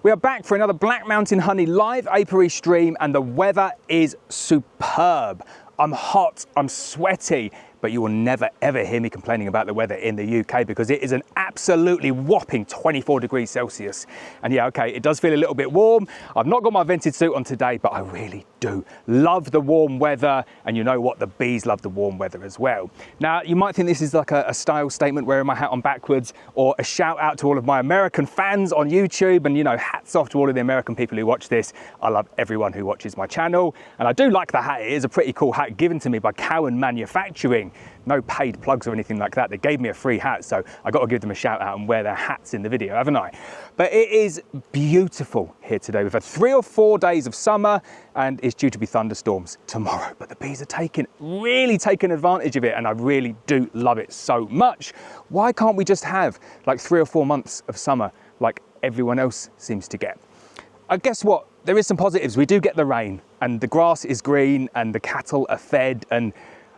We are back for another Black Mountain Honey live apiary stream, and the weather is superb. I'm hot, I'm sweaty, but you will never ever hear me complaining about the weather in the UK because it is an absolutely whopping 24 degrees Celsius. And yeah, okay, it does feel a little bit warm. I've not got my vented suit on today, but I really do love the warm weather. And you know what? The bees love the warm weather as well. Now, you might think this is like a style statement, wearing my hat on backwards, or a shout out to all of my American fans on YouTube. And you know, hats off to all of the American people who watch this. I love everyone who watches my channel. And I do like the hat. It is a pretty cool hat given to me by Cowan Manufacturing. No paid plugs or anything like that. They gave me a free hat, so I got to give them a shout out and wear their hats in the video, haven't I? But it is beautiful here today. We've had 3 or 4 days of summer and it's due to be thunderstorms tomorrow. But the bees are really taking advantage of it, and I really do love it so much. Why can't we just have like 3 or 4 months of summer like everyone else seems to get? Guess what? There is some positives. We do get the rain and the grass is green and the cattle are fed, and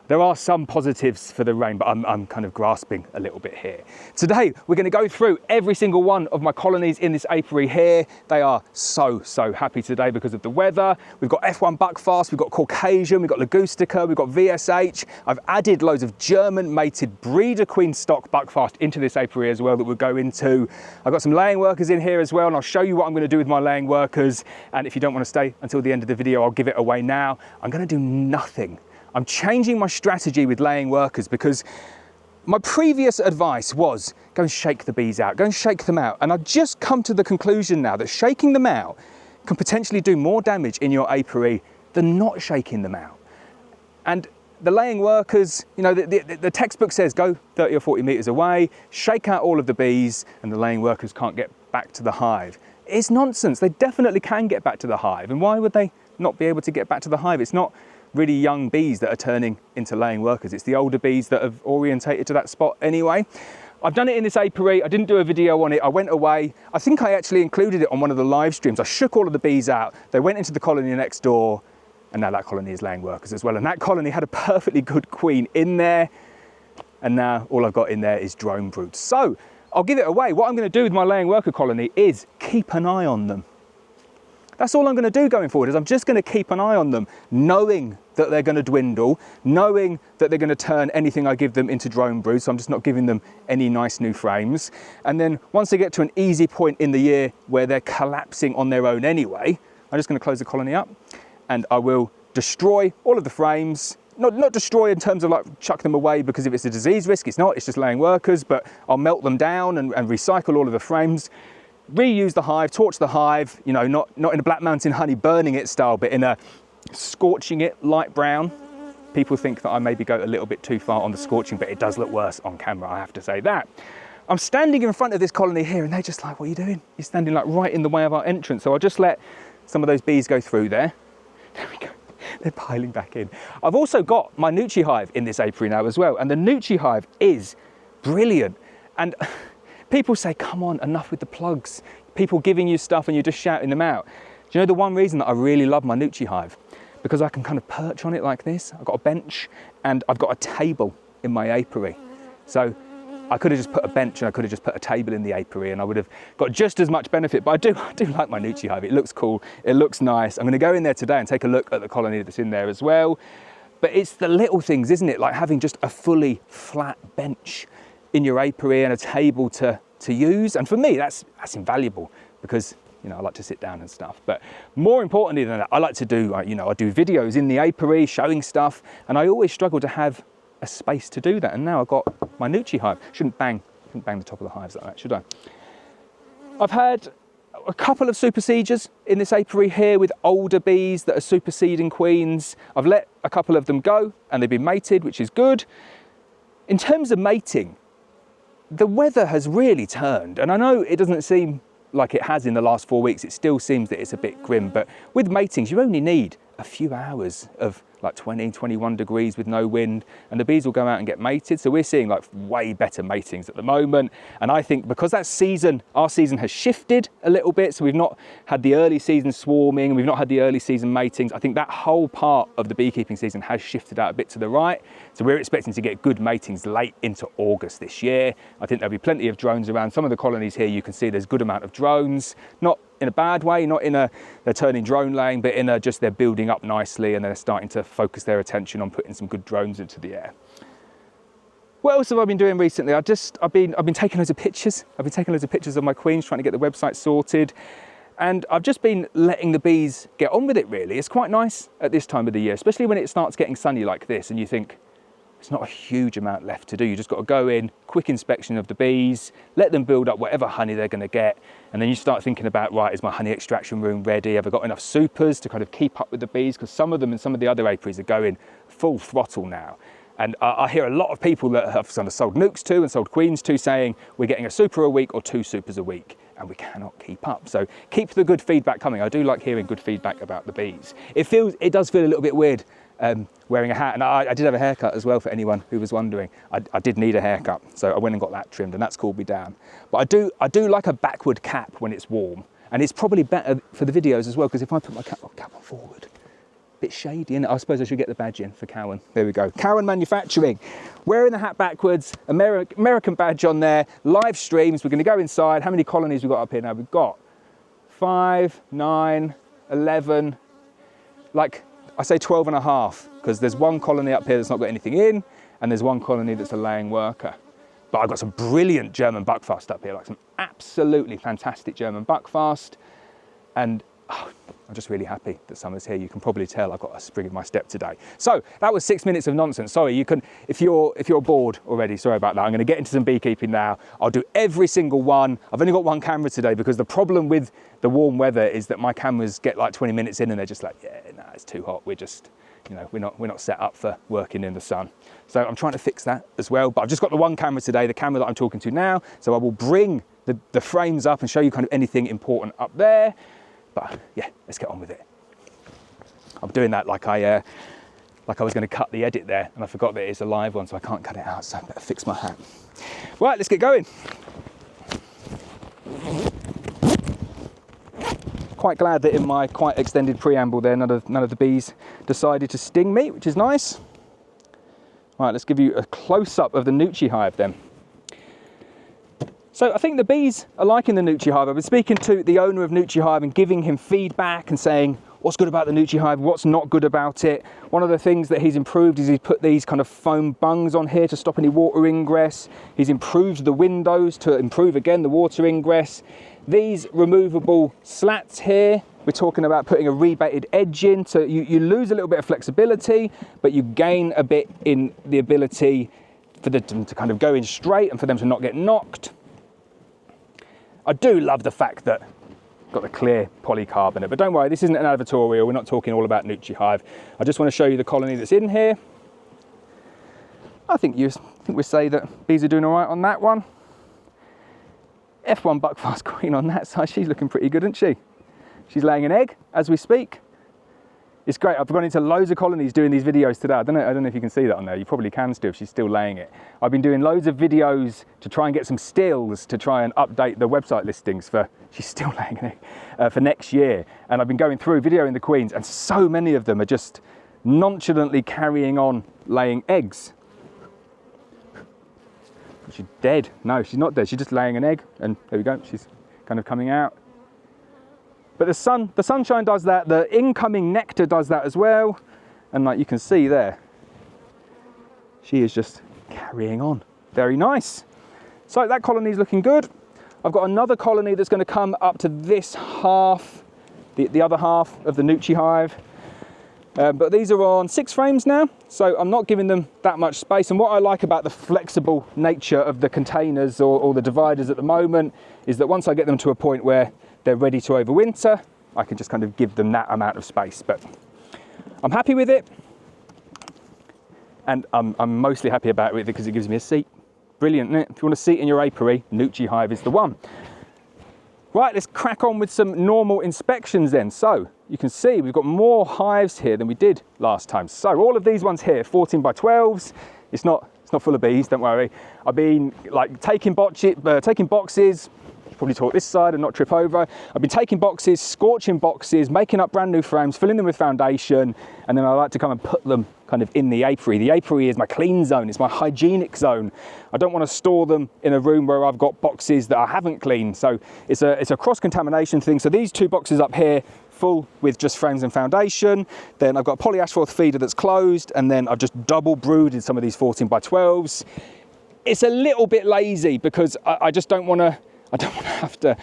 there are some positives for the rain, but I'm kind of grasping a little bit here. Today, we're going to go through every single one of my colonies in this apiary here. They are so happy today because of the weather. We've got F1 Buckfast, we've got Caucasian, we've got Ligustica, we've got VSH. I've added loads of German mated breeder queen stock Buckfast into this apiary as well that we'll go into. I've got some laying workers in here as well, and I'll show you what I'm going to do with my laying workers. And if you don't want to stay until the end of the video, I'll give it away now. I'm going to do nothing. I'm changing my strategy with laying workers because my previous advice was go and shake the bees out, go and shake them out. And I've just come to the conclusion now that shaking them out can potentially do more damage in your apiary than not shaking them out. And the laying workers, you know, the textbook says go 30 or 40 meters away, shake out all of the bees, and the laying workers can't get back to the hive. It's nonsense. They definitely can get back to the hive. And why would they not be able to get back to the hive? It's not really young bees that are turning into laying workers. It's the older bees that have orientated to that spot anyway. I've done it in this apiary. I didn't do a video on it. I went away. I think I actually included it on one of the live streams. I shook all of the bees out. They went into the colony next door, and now that colony is laying workers as well. And that colony had a perfectly good queen in there. And now all I've got in there is drone broods. So I'll give it away. What I'm going to do with my laying worker colony is keep an eye on them. That's all I'm going to do going forward, is I'm just going to keep an eye on them, knowing that they're going to dwindle, knowing that they're going to turn anything I give them into drone brood, so I'm just not giving them any nice new frames. And then once they get to an easy point in the year where they're collapsing on their own anyway, I'm just going to close the colony up and I will destroy all of the frames. Not destroy in terms of like chuck them away, because if it's a disease risk, it's not, it's just laying workers, but I'll melt them down and recycle all of the frames. Reuse the hive, torch the hive, you know, not in a Black Mountain Honey burning it style, but in a scorching it light brown. People think that I maybe go a little bit too far on the scorching, but it does look worse on camera, I have to say that. I'm standing in front of this colony here and they're just like, what are you doing? You're standing like right in the way of our entrance. So I'll just let some of those bees go through there. There we go. They're piling back in. I've also got my Nucci hive in this apiary now as well. And the Nucci hive is brilliant. And people say, come on, enough with the plugs. People giving you stuff and you're just shouting them out. Do you know the one reason that I really love my Nucci hive? Because I can kind of perch on it like this. I've got a bench and I've got a table in my apiary. So I could have just put a bench and I could have just put a table in the apiary and I would have got just as much benefit. But I do like my Nucci hive. It looks cool, it looks nice. I'm going to go in there today and take a look at the colony that's in there as well. But it's the little things, isn't it? Like having just a fully flat bench in your apiary and a table to use. And for me, that's invaluable because, you know, I like to sit down and stuff. But more importantly than that, I like to do, you know, I do videos in the apiary showing stuff, and I always struggle to have a space to do that. And now I've got my Nucci hive. Shouldn't bang the top of the hives like that, should I? I've had a couple of superseders in this apiary here with older bees that are superseding queens. I've let a couple of them go and they've been mated, which is good. In terms of mating, the weather has really turned, and I know it doesn't seem like it has in the last 4 weeks. It still seems that it's a bit grim, but with matings, you only need a few hours of like 20, 21 degrees with no wind, and the bees will go out and get mated. So we're seeing like way better matings at the moment. And I think because that season, our season has shifted a little bit, so we've not had the early season swarming and we've not had the early season matings. I think that whole part of the beekeeping season has shifted out a bit to the right. So we're expecting to get good matings late into August this year. I think there'll be plenty of drones around. Some of the colonies here, you can see there's a good amount of drones, not in a bad way, not in a they're turning drone laying, but in a just they're building up nicely and they're starting to focus their attention on putting some good drones into the air. What else have I been doing recently? I've been taking loads of pictures. I've been taking loads of pictures of my queens, trying to get the website sorted. And I've just been letting the bees get on with it, really. It's quite nice at this time of the year, especially when it starts getting sunny like this and you think, it's not a huge amount left to do. You just got to go in, quick inspection of the bees, let them build up whatever honey they're going to get. And then you start thinking about, right, is my honey extraction room ready? Have I got enough supers to kind of keep up with the bees? Because some of them and some of the other apiaries are going full throttle now. And I hear a lot of people that have sort of sold nucs to and sold queens to saying, we're getting a super a week or 2 supers a week. And we cannot keep up. So keep the good feedback coming. I do like hearing good feedback about the bees. It does feel a little bit weird wearing a hat. And I did have a haircut as well, for anyone who was wondering. I did need a haircut, so I went and got that trimmed, and that's cooled me down. But I do like a backward cap when it's warm. And it's probably better for the videos as well, because if I put my cap on forward, bit shady, and I suppose I should get the badge in for Cowan. There we go. Cowan Manufacturing. Wearing the hat backwards, American badge on there, live streams. We're going to go inside. How many colonies we've got up here now? We've got 5, 9, 11, like I say 12 and a half, because there's one colony up here that's not got anything in, and there's one colony that's a laying worker. But I've got some brilliant German Buckfast up here, like some absolutely fantastic German Buckfast. And I'm just really happy that summer's here. You can probably tell I've got a spring in my step today. So that was 6 minutes of nonsense. Sorry, you can, if you're bored already, sorry about that. I'm going to get into some beekeeping now. I'll do every single one. I've only got one camera today because the problem with the warm weather is that my cameras get like 20 minutes in and they're just like, yeah, nah, it's too hot. We're just, you know, we're not set up for working in the sun. So I'm trying to fix that as well. But I've just got the one camera today, the camera that I'm talking to now. So I will bring the frames up and show you kind of anything important up there. But yeah, let's get on with it. I'm doing that like I was going to cut the edit there, and I forgot that it's a live one, so I can't cut it out, so I better fix my hat. Right, let's get going. Quite glad that in my quite extended preamble there, none of the bees decided to sting me, which is nice. Right, let's give you a close-up of the Nucci hive then. So I think the bees are liking the Nucci hive. I've been speaking to the owner of Nucci hive and giving him feedback and saying what's good about the Nucci hive, what's not good about it. One of the things that he's improved is he's put these kind of foam bungs on here to stop any water ingress. He's improved the windows to improve again the water ingress. These removable slats here, we're talking about putting a rebaited edge in, so you lose a little bit of flexibility, but you gain a bit in the ability for them to kind of go in straight and for them to not get knocked. I do love the fact that I've got the clear polycarbonate, but don't worry, this isn't an advertorial. We're not talking all about Nucci hive. I just want to show you the colony that's in here. I think we say that bees are doing all right on that one. F1 Buckfast queen on that side. She's looking pretty good, isn't she? She's laying an egg as we speak. It's great. I've gone into loads of colonies doing these videos today. I don't know if you can see that on there. You probably can still if she's still laying it. I've been doing loads of videos to try and get some stills to try and update the website listings for, she's still laying an egg, for next year. And I've been going through videoing the queens, and so many of them are just nonchalantly carrying on laying eggs. She's dead. No, she's not dead. She's just laying an egg, and there we go. She's kind of coming out. But the sunshine does that, the incoming nectar does that as well. And like you can see there, she is just carrying on. Very nice. So that colony is looking good. I've got another colony that's going to come up to this half, the other half of the Nucci hive. But these are on 6 frames now, so I'm not giving them that much space. And what I like about the flexible nature of the containers or the dividers at the moment is that once I get them to a point where they're ready to overwinter, I can just kind of give them that amount of space. But I'm happy with it, and I'm mostly happy about it because it gives me a seat. Brilliant, isn't it? If you want a seat in your apiary, Nucci hive is the one. Right, let's crack on with some normal inspections then. So you can see we've got more hives here than we did last time. So all of these ones here, 14 by 12s. It's not full of bees, don't worry. I've been like taking boxes. Probably talk this side and not trip over. I've been taking boxes, scorching boxes, making up brand new frames, filling them with foundation, and then I like to come and put them kind of in the apiary. The apiary is my clean zone, it's my hygienic zone. I don't want to store them in a room where I've got boxes that I haven't cleaned. So it's a cross-contamination thing. So these two boxes up here, full with just frames and foundation. Then I've got a polyashfloth feeder that's closed, and then I've just double brooded some of these 14 by 12s. It's a little bit lazy because I just don't want to have to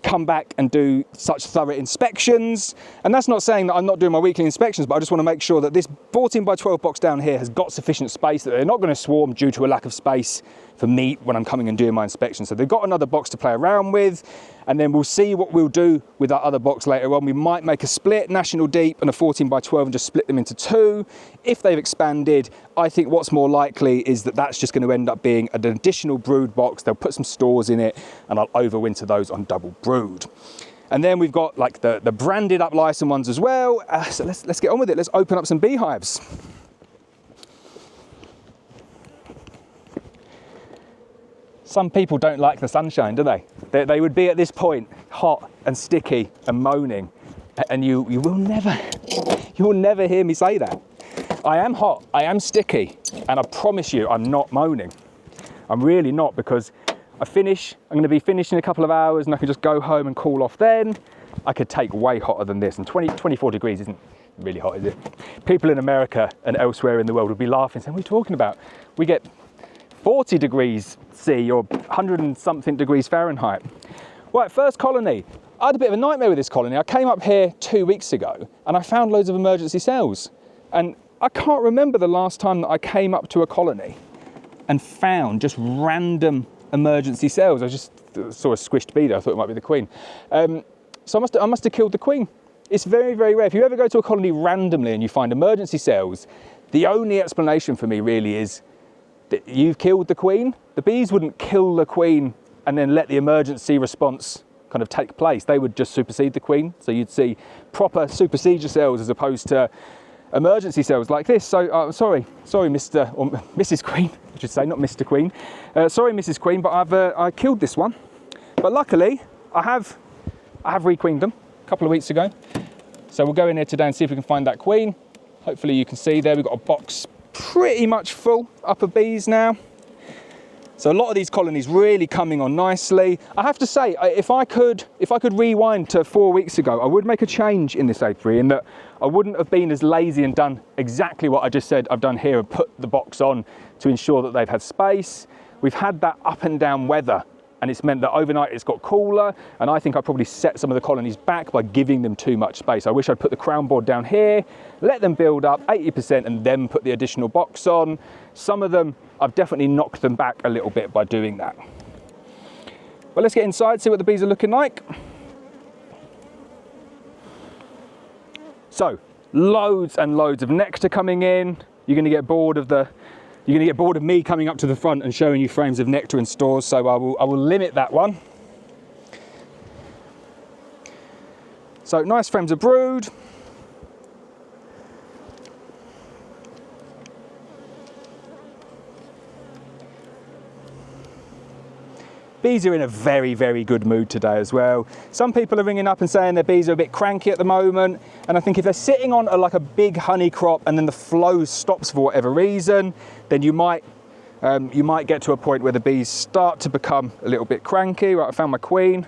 come back and do such thorough inspections. And that's not saying that I'm not doing my weekly inspections, but I just want to make sure that this 14 by 12 box down here has got sufficient space, that they're not going to swarm due to a lack of space for me when I'm coming and doing my inspection. So they've got another box to play around with, and then we'll see what we'll do with that other box later on. We might make a split, National Deep and a 14 by 12, and just split them into two. If they've expanded, I think what's more likely is that that's just going to end up being an additional brood box. They'll put some stores in it, and I'll overwinter those on double brood. And then we've got like the branded up licensed ones as well. So let's get on with it. Let's open up some beehives. Some people don't like the sunshine, do they? They would be at this point hot and sticky and moaning, and you will never hear me say that. I am hot, I am sticky, and I promise you I'm not moaning. I'm really not, because I'm going to be finished in a couple of hours, and I can just go home and cool off then. I could take way hotter than this, and 24 degrees isn't really hot, is it? People in America and elsewhere in the world would be laughing, saying, what are you talking about? We get 40 degrees C or 100 and something degrees Fahrenheit. Right, first colony. I had a bit of a nightmare with this colony. I came up here 2 weeks ago and I found loads of emergency cells. And I can't remember the last time that I came up to a colony and found just random emergency cells. I just saw a squished bee there. I thought it might be the queen. So I must have killed the queen. It's very, very rare. If you ever go to a colony randomly and you find emergency cells, the only explanation for me really is that you've killed the queen. The bees wouldn't kill the queen and then let the emergency response kind of take place. They would just supersede the queen. So you'd see proper supersedure cells as opposed to emergency cells like this. So sorry, Mr. or Mrs. Queen, I should say, not Mr. Queen. Sorry, Mrs. Queen, but I killed this one. But luckily, I have requeened them a couple of weeks ago. So we'll go in here today and see if we can find that queen. Hopefully you can see there we've got a box pretty much full up of bees now. So a lot of these colonies really coming on nicely. I have to say, if I could rewind to 4 weeks ago, I would make a change in this apiary, in that I wouldn't have been as lazy and done exactly what I just said I've done here and put the box on to ensure that they've had space. We've had that up and down weather, and it's meant that overnight it's got cooler, and I think I probably set some of the colonies back by giving them too much space. I wish I'd put the crown board down here, let them build up 80% and then put the additional box on. Some of them, I've definitely knocked them back a little bit by doing that. But let's get inside, see what the bees are looking like. So, loads and loads of nectar coming in. You're gonna get bored of me coming up to the front and showing you frames of nectar and stores, so I will limit that one. So nice frames of brood. Bees are in a very, very good mood today as well. Some people are ringing up and saying their bees are a bit cranky at the moment, and I think if they're sitting on like a big honey crop and then the flow stops for whatever reason, then you might get to a point where the bees start to become a little bit cranky. Right, I found my queen.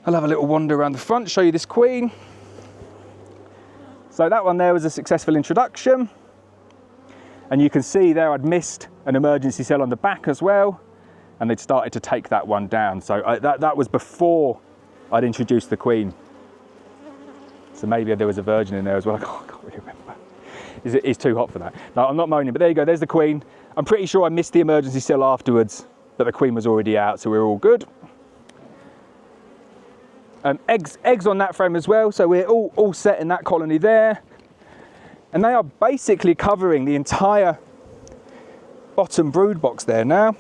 I'll have a little wander around the front, show you this queen. So that one there was a successful introduction, and you can see there I'd missed an emergency cell on the back as well, and they'd started to take that one down. So that was before I'd introduced the queen. So maybe there was a virgin in there as well. I can't really remember. It's too hot for that. No, I'm not moaning, but there you go, there's the queen. I'm pretty sure I missed the emergency cell afterwards, but the queen was already out, so we're all good. Eggs on that frame as well, so we're all set in that colony there. And they are basically covering the entire bottom brood box there now,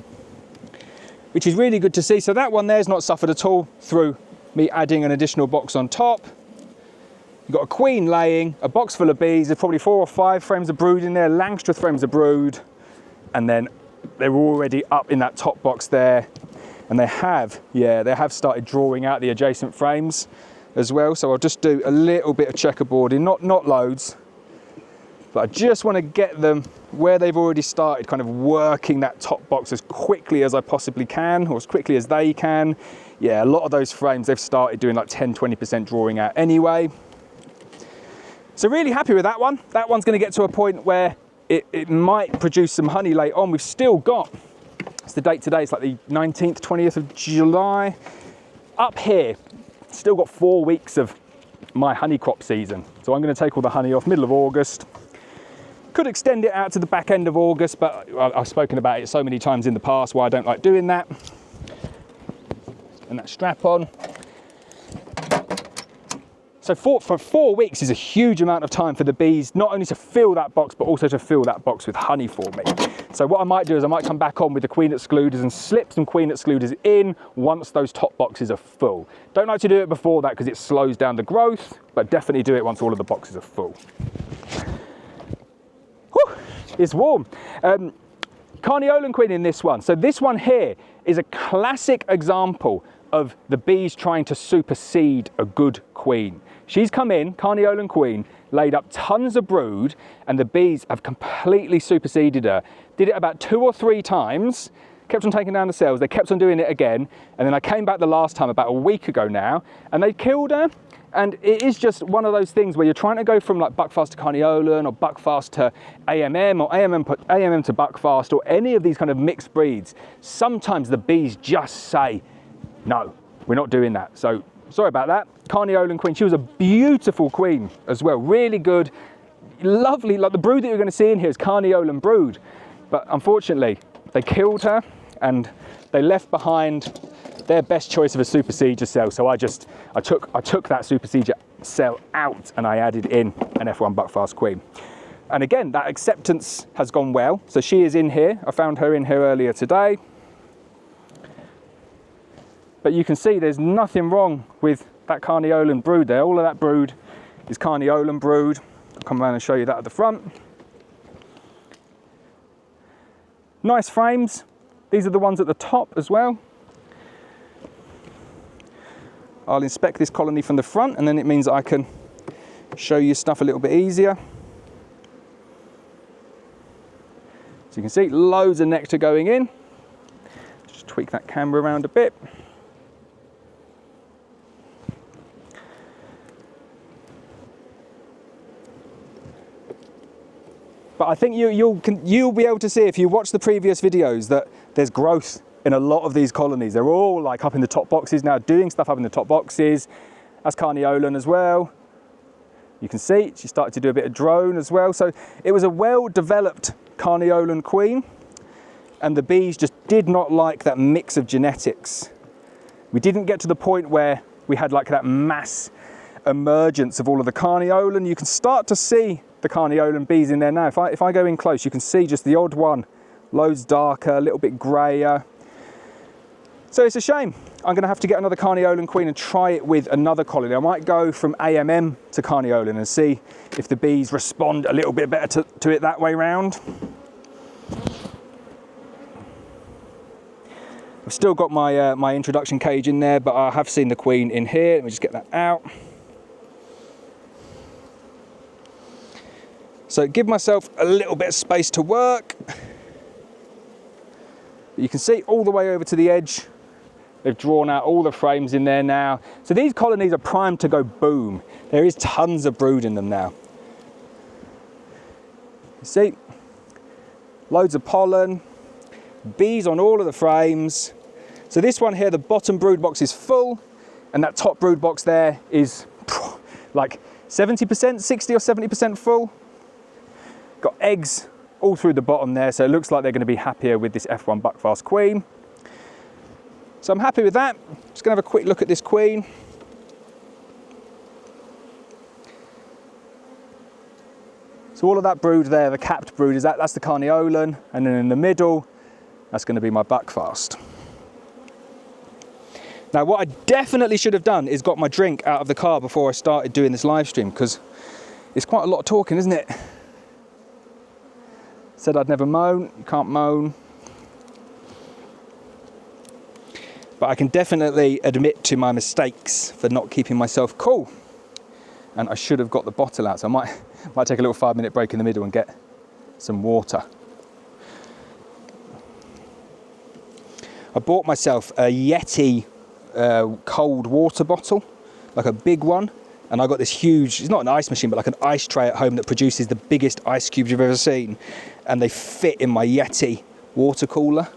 which is really good to see. So that one there's not suffered at all through me adding an additional box on top. You've got a queen laying, a box full of bees, there's probably 4 or 5 frames of brood in there, Langstroth frames of brood, and then they're already up in that top box there. And they have started drawing out the adjacent frames as well. So I'll just do a little bit of checkerboarding, not loads, but I just want to get them where they've already started, kind of working that top box as quickly as I possibly can, or as quickly as they can. Yeah, a lot of those frames, they've started doing like 10-20% drawing out anyway. So really happy with that one. That one's going to get to a point where it might produce some honey later on. We've still got, it's the date today, it's like the 19th, 20th of July. Up here, still got 4 weeks of my honey crop season. So I'm going to take all the honey off middle of August. Could extend it out to the back end of August, but I've spoken about it so many times in the past why I don't like doing that. And that strap on. So for 4 weeks is a huge amount of time for the bees, not only to fill that box, but also to fill that box with honey for me. So what I might do is I might come back on with the queen excluders and slip some queen excluders in once those top boxes are full. Don't like to do it before that because it slows down the growth, but definitely do it once all of the boxes are full. Whew, it's warm. Carniolan queen in this one. So this one here is a classic example of the bees trying to supersede a good queen. She's come in, Carniolan queen, laid up tons of brood, and the bees have completely superseded her. Did it about 2 or 3 times, kept on taking down the cells, they kept on doing it again, and then I came back the last time about a week ago now, and they killed her. And it is just one of those things where you're trying to go from like Buckfast to Carniolan, or Buckfast to AMM, or AMM to Buckfast, or any of these kind of mixed breeds. Sometimes the bees just say, no, we're not doing that. So sorry about that. Carniolan queen, she was a beautiful queen as well, really good, lovely. Like the brood that you're going to see in here is Carniolan brood, but unfortunately they killed her and they left behind their best choice of a supersedure cell. So I took that supersedure cell out and I added in an F1 Buckfast queen. And again, that acceptance has gone well. So she is in here. I found her in here earlier today. But you can see there's nothing wrong with that Carniolan brood there. All of that brood is Carniolan brood. I'll come around and show you that at the front. Nice frames. These are the ones at the top as well. I'll inspect this colony from the front, and then it means that I can show you stuff a little bit easier. So you can see loads of nectar going in. Just tweak that camera around a bit. But I think you'll be able to see if you watch the previous videos that there's growth in a lot of these colonies. They're all like up in the top boxes now, doing stuff up in the top boxes. That's Carniolan as well. You can see she started to do a bit of drone as well. So it was a well-developed Carniolan queen, and the bees just did not like that mix of genetics. We didn't get to the point where we had like that mass emergence of all of the Carniolan. You can start to see the Carniolan bees in there now. If I go in close, you can see just the odd one, loads darker, a little bit grayer. So it's a shame. I'm going to have to get another Carniolan queen and try it with another colony. I might go from AMM to Carniolan and see if the bees respond a little bit better to it that way round. I've still got my my introduction cage in there, but I have seen the queen in here. Let me just get that out. So give myself a little bit of space to work. You can see all the way over to the edge. They've drawn out all the frames in there now. So these colonies are primed to go boom. There is tons of brood in them now. You see, loads of pollen, bees on all of the frames. So this one here, the bottom brood box is full, and that top brood box there is like 70%, 60 or 70% full. Got eggs all through the bottom there, so it looks like they're going to be happier with this F1 Buckfast queen. So I'm happy with that. Just going to have a quick look at this queen. So all of that brood there, the capped brood, that's the Carniolan, and then in the middle, that's going to be my Buckfast. Now what I definitely should have done is got my drink out of the car before I started doing this live stream, because it's quite a lot of talking, isn't it? Said I'd never moan, you can't moan. But I can definitely admit to my mistakes for not keeping myself cool. and I should have got the bottle out, so I might take a little 5-minute break in the middle and get some water. I bought myself a Yeti cold water bottle, like a big one, and I got this huge, it's not an ice machine, but like an ice tray at home that produces the biggest ice cubes you've ever seen, and they fit in my Yeti water cooler,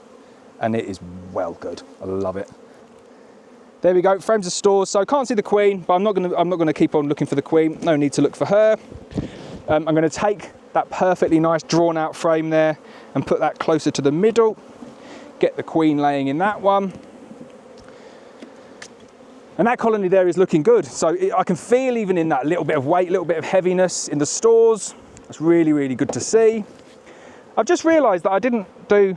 and it is well good. I love it. There we go, frames of stores. So I can't see the queen, but I'm not gonna keep on looking for the queen. No need to look for her. I'm gonna take that perfectly nice drawn out frame there and put that closer to the middle. Get the queen laying in that one. And that colony there is looking good. So I can feel even in that little bit of weight, a little bit of heaviness in the stores. That's really, really good to see. I've just realized that I didn't do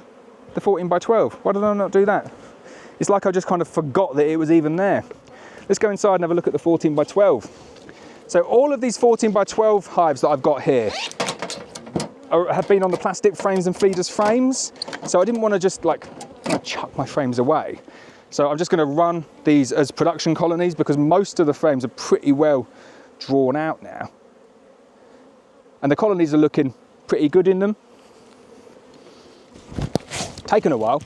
the 14 by 12. Why did I not do that? It's like I just kind of forgot that it was even there. Let's go inside and have a look at the 14 by 12. So all of these 14 by 12 hives that I've got here have been on the plastic frames and feeders frames. So I didn't want to just like chuck my frames away. So I'm just going to run these as production colonies because most of the frames are pretty well drawn out now. And the colonies are looking pretty good in them. Taken a while.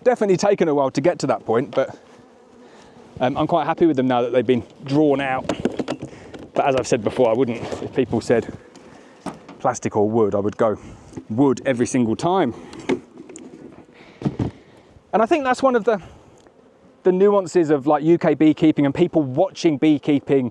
Definitely taken a while to get to that point, but I'm quite happy with them now that they've been drawn out. But as I've said before, I wouldn't, if people said plastic or wood, I would go wood every single time. And I think that's one of the nuances of like UK beekeeping and people watching beekeeping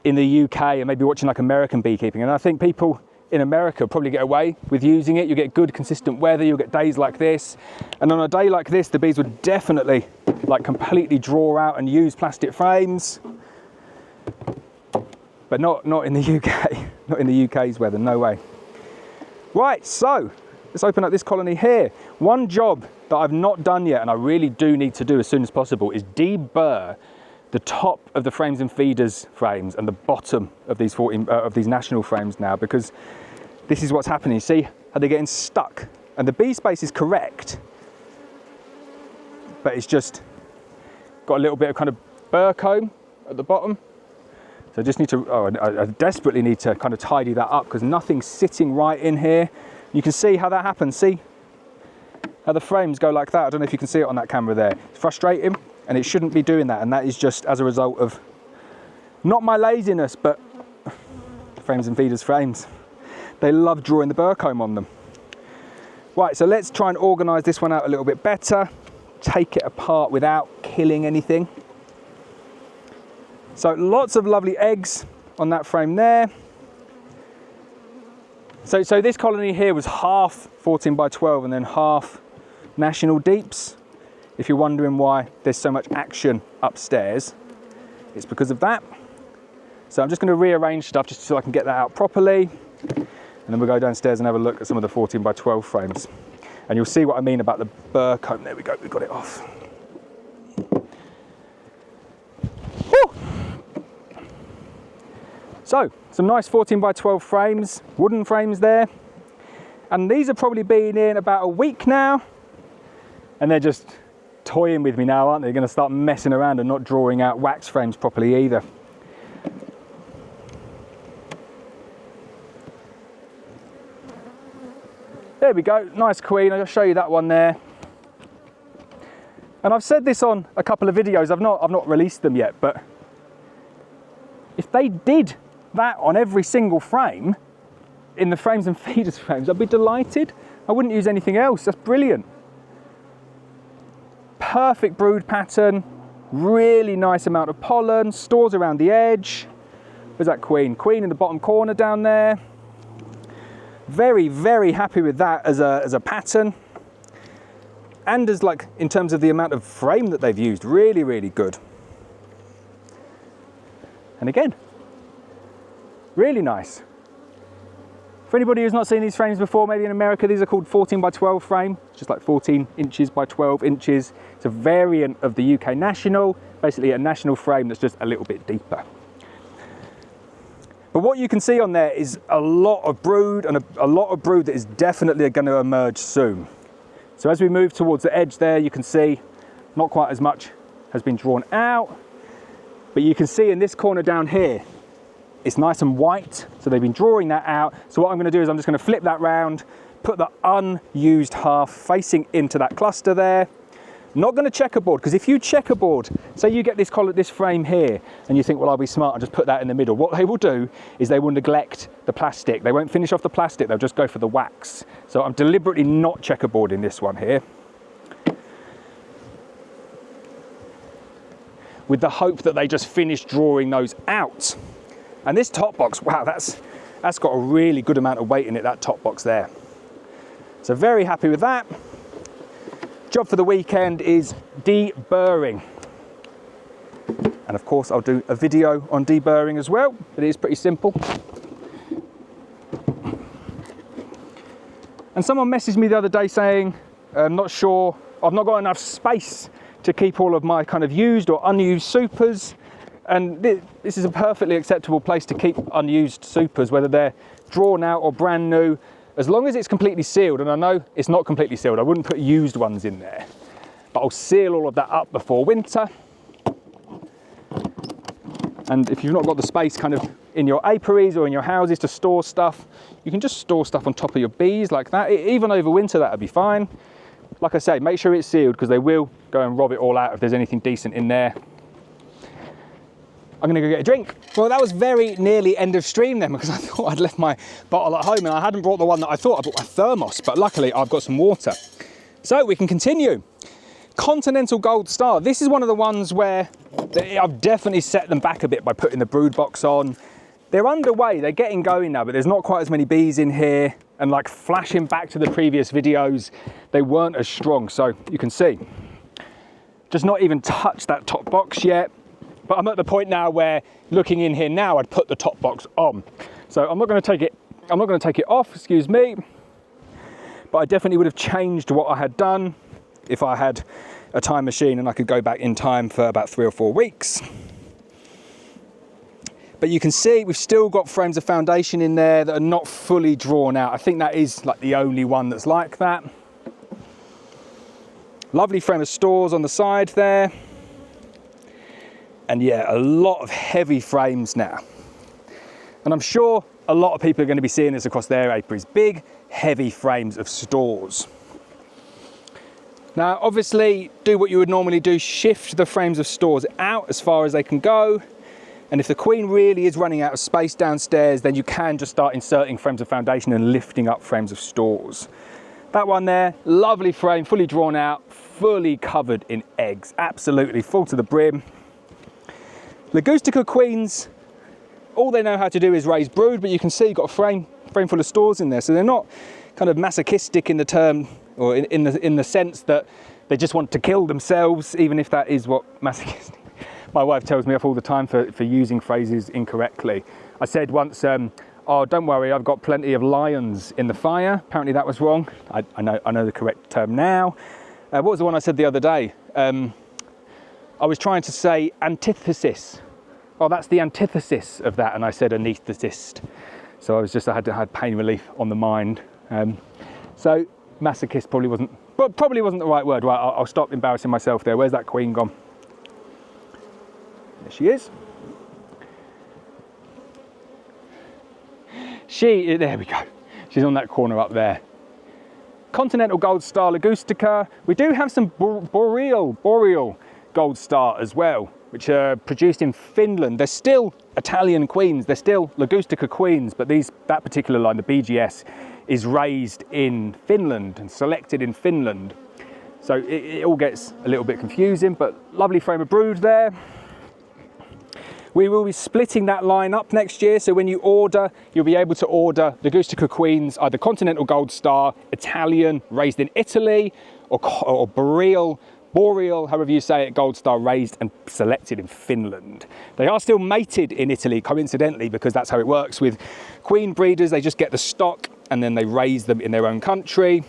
in the UK and maybe watching like American beekeeping. And I think people in America probably get away with using it. You get good consistent weather, you'll get days like this. And on a day like this, the bees would definitely like completely draw out and use plastic frames. But not in the UK, not in the UK's weather, no way. Right, so let's open up this colony here. One job that I've not done yet, and I really do need to do as soon as possible, is deburr the top of the frames and feeders frames and the bottom of these national frames now, because this is what's happening. See how they're getting stuck, and the bee space is correct, but it's just got a little bit of kind of burr comb at the bottom. So I just need to, I desperately need to kind of tidy that up because nothing's sitting right in here. You can see how that happens. See how the frames go like that. I don't know if you can see it on that camera there. It's frustrating and it shouldn't be doing that. And that is just as a result of not my laziness, but frames and feeders frames. They love drawing the burr comb on them. Right, so let's try and organize this one out a little bit better. Take it apart without killing anything. So lots of lovely eggs on that frame there. So this colony here was half 14 by 12 and then half national deeps. If you're wondering why there's so much action upstairs, it's because of that. So I'm just going to rearrange stuff just so I can get that out properly. And then we'll go downstairs and have a look at some of the 14 by 12 frames. And you'll see what I mean about the burr comb. There we go, we've got it off. So, some nice 14 by 12 frames, wooden frames there. And these have probably been in about a week now. And they're just toying with me now, aren't they? They're going to start messing around and not drawing out wax frames properly either. There we go, nice queen. I'll show you that one there. And I've said this on a couple of videos. I've not released them yet, but if they did that on every single frame, in the frames and feeders frames, I'd be delighted. I wouldn't use anything else. That's brilliant. Perfect brood pattern, really nice amount of pollen, stores around the edge. Where's that queen? Queen in the bottom corner down there. Very, very happy with that as a pattern. And as like, in terms of the amount of frame that they've used, really, really good. And again, really nice. For anybody who's not seen these frames before, maybe in America, these are called 14 by 12 frame, just like 14 inches by 12 inches. It's a variant of the UK national, basically a national frame that's just a little bit deeper. But what you can see on there is a lot of brood, and a lot of brood that is definitely going to emerge soon. So as we move towards the edge there, you can see not quite as much has been drawn out, but you can see in this corner down here, It's nice and white, so they've been drawing that out. So what I'm going to do is I'm just going to flip that round, put the unused half facing into that cluster there. Not going to checkerboard, because if you checkerboard, say you get this frame here, and you think, well, I'll be smart and just put that in the middle. What they will do is they will neglect the plastic. They won't finish off the plastic, they'll just go for the wax. So I'm deliberately not checkerboarding this one here, with the hope that they just finish drawing those out. And this top box, wow, that's got a really good amount of weight in it, that top box there. So very happy with that. Job for the weekend is deburring. And of course I'll do a video on deburring as well, but it is pretty simple. And someone messaged me the other day saying, I'm not sure, I've not got enough space to keep all of my kind of used or unused supers. And this is a perfectly acceptable place to keep unused supers, whether they're drawn out or brand new, as long as it's completely sealed. And I know it's not completely sealed, I wouldn't put used ones in there, but I'll seal all of that up before winter. And if you've not got the space kind of in your apiaries or in your houses to store stuff, you can just store stuff on top of your bees like that. Even over winter, that'd be fine. Like I say, make sure it's sealed, because they will go and rob it all out if there's anything decent in there. I'm gonna go get a drink. Well, that was very nearly end of stream then, because I thought I'd left my bottle at home and I hadn't brought the one that I thought. I brought my thermos, but luckily I've got some water. So we can continue. Continental Gold Star. This is one of the ones where I've definitely set them back a bit by putting the brood box on. They're underway, they're getting going now, but there's not quite as many bees in here. And like flashing back to the previous videos, they weren't as strong. So you can see, just not even touched that top box yet. But I'm at the point now where, looking in here now, I'd put the top box on. So I'm not going to take it off, excuse me. But I definitely would have changed what I had done if I had a time machine and I could go back in time for about 3 or 4 weeks. But you can see we've still got frames of foundation in there that are not fully drawn out. I think that is like the only one that's like that. Lovely frame of stores on the side there. And yeah, a lot of heavy frames now. And I'm sure a lot of people are going to be seeing this across their apiaries. Big, heavy frames of stores. Now, obviously, do what you would normally do. Shift the frames of stores out as far as they can go. And if the queen really is running out of space downstairs, then you can just start inserting frames of foundation and lifting up frames of stores. That one there, lovely frame, fully drawn out, fully covered in eggs. Absolutely full to the brim. Ligustica queens, all they know how to do is raise brood, but you can see you've got a frame full of stores in there. So they're not kind of masochistic in the term, or in the sense that they just want to kill themselves, even if that is what masochistic. My wife tells me off all the time for using phrases incorrectly. I said once, oh, don't worry, I've got plenty of lions in the fire. Apparently that was wrong. I know the correct term now. What was the one I said the other day? I was trying to say antithesis. Oh, that's the antithesis of that, and I said anaesthetist. So I had pain relief on the mind. So masochist probably wasn't the right word. Right, I'll stop embarrassing myself there. Where's that queen gone? There she is. There we go. She's on that corner up there. Continental Gold Star Ligustica. We do have some boreal Gold Star as well, which are produced in Finland. They're still Italian queens, they're still Ligustica queens, but that particular line, the BGS, is raised in Finland and selected in Finland. So it all gets a little bit confusing, but lovely frame of brood there. We will be splitting that line up next year, so when you order, you'll be able to order Ligustica queens, either Continental Gold Star, Italian, raised in Italy, or boreal, however you say it, Gold Star, raised and selected in Finland. They are still mated in Italy, coincidentally, because that's how it works with queen breeders. They just get the stock and then they raise them in their own country.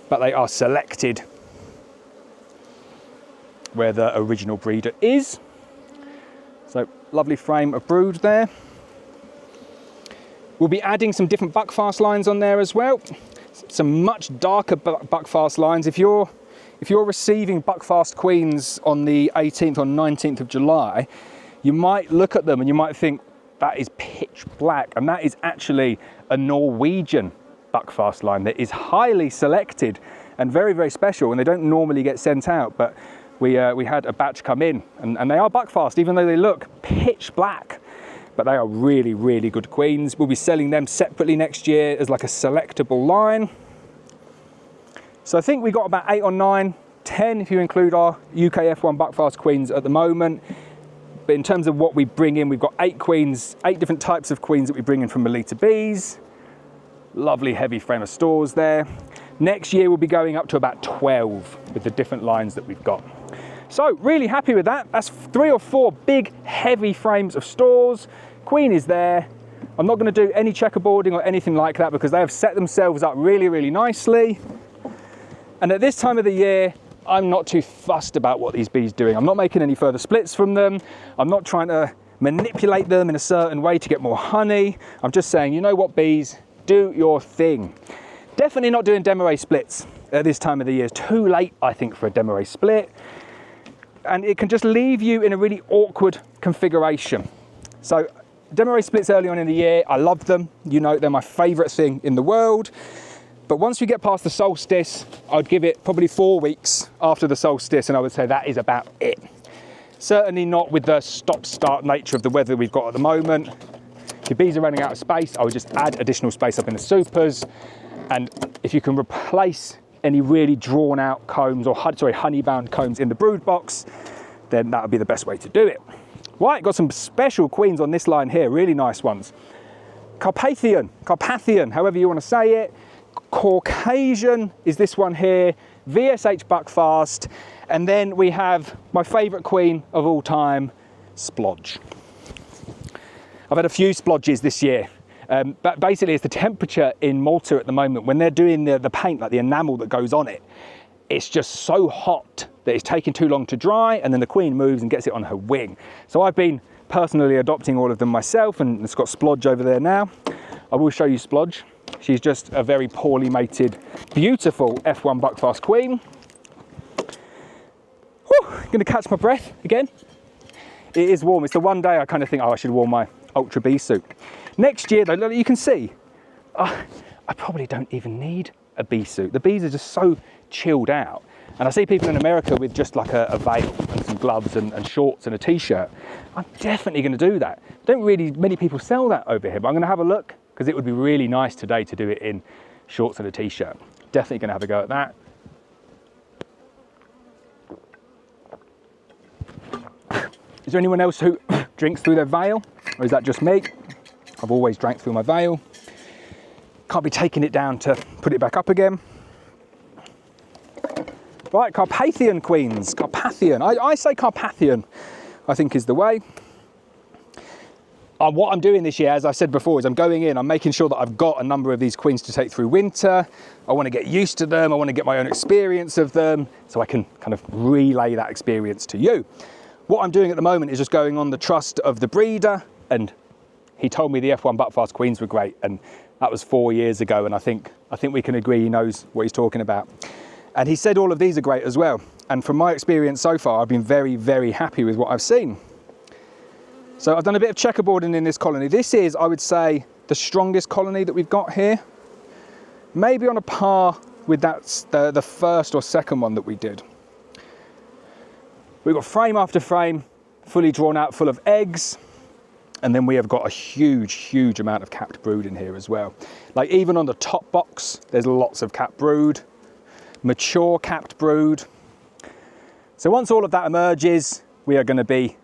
But they are selected where the original breeder is. So lovely frame of brood there. We'll be adding some different Buckfast lines on there as well. Some much darker Buckfast lines. If you're receiving Buckfast queens on the 18th or 19th of July, you might look at them and you might think, that is pitch black, and that is actually a Norwegian Buckfast line that is highly selected and very, very special, and they don't normally get sent out, but we had a batch come in, and they are Buckfast, even though they look pitch black, but they are really, really good queens. We'll be selling them separately next year as like a selectable line. So I think we got about 8 or 9, 10 if you include our UK F1 Buckfast queens at the moment. But in terms of what we bring in, we've got 8 queens, 8 different types of queens that we bring in from Melita Bees. Lovely heavy frame of stores there. Next year we'll be going up to about 12 with the different lines that we've got. So really happy with that. That's 3 or 4 big heavy frames of stores. Queen is there. I'm not going to do any checkerboarding or anything like that because they have set themselves up really, really nicely. And at this time of the year, I'm not too fussed about what these bees are doing. I'm not making any further splits from them. I'm not trying to manipulate them in a certain way to get more honey. I'm just saying, you know what, bees, do your thing. Definitely not doing demarree splits at this time of the year. It's too late, I think, for a demarree split. And it can just leave you in a really awkward configuration. So demarree splits early on in the year, I love them. You know, they're my favorite thing in the world. But once we get past the solstice, I'd give it probably 4 weeks after the solstice, and I would say that is about it. Certainly not with the stop-start nature of the weather we've got at the moment. If your bees are running out of space, I would just add additional space up in the supers. And if you can replace any really drawn out combs or honey-bound combs in the brood box, then that would be the best way to do it. Right, got some special queens on this line here, really nice ones. Carpathian, however you want to say it. Caucasian is this one here, VSH Buckfast, and then we have my favourite queen of all time, Splodge. I've had a few Splodges this year, but basically it's the temperature in Malta at the moment. When they're doing the paint, like the enamel that goes on it, it's just so hot that it's taking too long to dry, and then the queen moves and gets it on her wing. So I've been personally adopting all of them myself, and it's got Splodge over there now. I will show you Splodge. She's just a very poorly mated, beautiful F1 Buckfast queen. Whew, gonna catch my breath again. It is warm. It's the one day I kind of think, oh, I should wear my Ultra Bee suit. Next year, though, you can see, I probably don't even need a bee suit. The bees are just so chilled out. And I see people in America with just like a veil and some gloves and shorts and a t-shirt. I'm definitely gonna do that. Don't really many people sell that over here, but I'm gonna have a look, because it would be really nice today to do it in shorts and a t-shirt. Definitely gonna have a go at that. Is there anyone else who drinks through their veil? Or is that just me? I've always drank through my veil. Can't be taking it down to put it back up again. Right, Carpathian queens, Carpathian. I say Carpathian, I think is the way. What I'm doing this year, as I said before, is I'm going in, I'm making sure that I've got a number of these queens to take through winter. I want to get used to them. I want to get my own experience of them so I can kind of relay that experience to you. What I'm doing at the moment is just going on the trust of the breeder, and he told me the F1 Buckfast queens were great, and that was 4 years ago, and I think we can agree he knows what he's talking about. And he said all of these are great as well. And from my experience so far, I've been very, very happy with what I've seen. So I've done a bit of checkerboarding in this colony. This is, I would say, the strongest colony that we've got here. Maybe on a par with the first or second one that we did. We've got frame after frame, fully drawn out, full of eggs. And then we have got a huge, huge amount of capped brood in here as well. Like even on the top box, there's lots of capped brood, mature capped brood. So once all of that emerges, we are going to be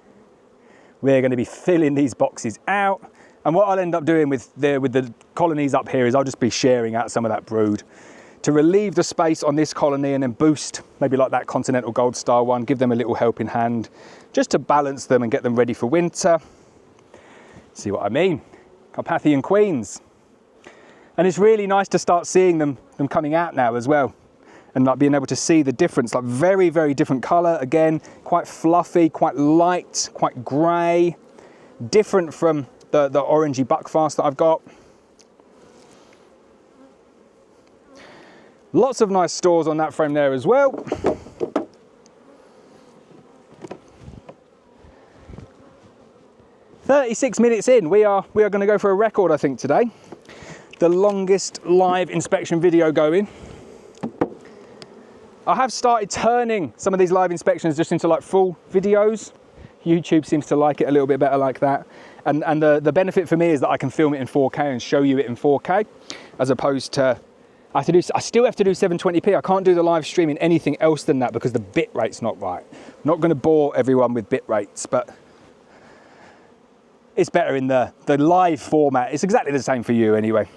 filling these boxes out. And what I'll end up doing with the colonies up here is I'll just be sharing out some of that brood to relieve the space on this colony and then boost, maybe like that Continental Gold Star one, give them a little helping hand, just to balance them and get them ready for winter. See what I mean? Carpathian queens. And it's really nice to start seeing them coming out now as well. And like being able to see the difference, like very, very different color. Again, quite fluffy, quite light, quite gray. Different from the orangey Buckfast that I've got. Lots of nice stores on that frame there as well. 36 minutes in, we are going to go for a record, I think, today. The longest live inspection video going. I have started turning some of these live inspections just into like full videos. YouTube seems to like it a little bit better like that. And the benefit for me is that I can film it in 4K and show you it in 4K, as opposed to, I still have to do 720p. I can't do the live stream in anything else than that because the bit rate's not right. I'm not going to bore everyone with bit rates, but it's better in the live format. It's exactly the same for you anyway.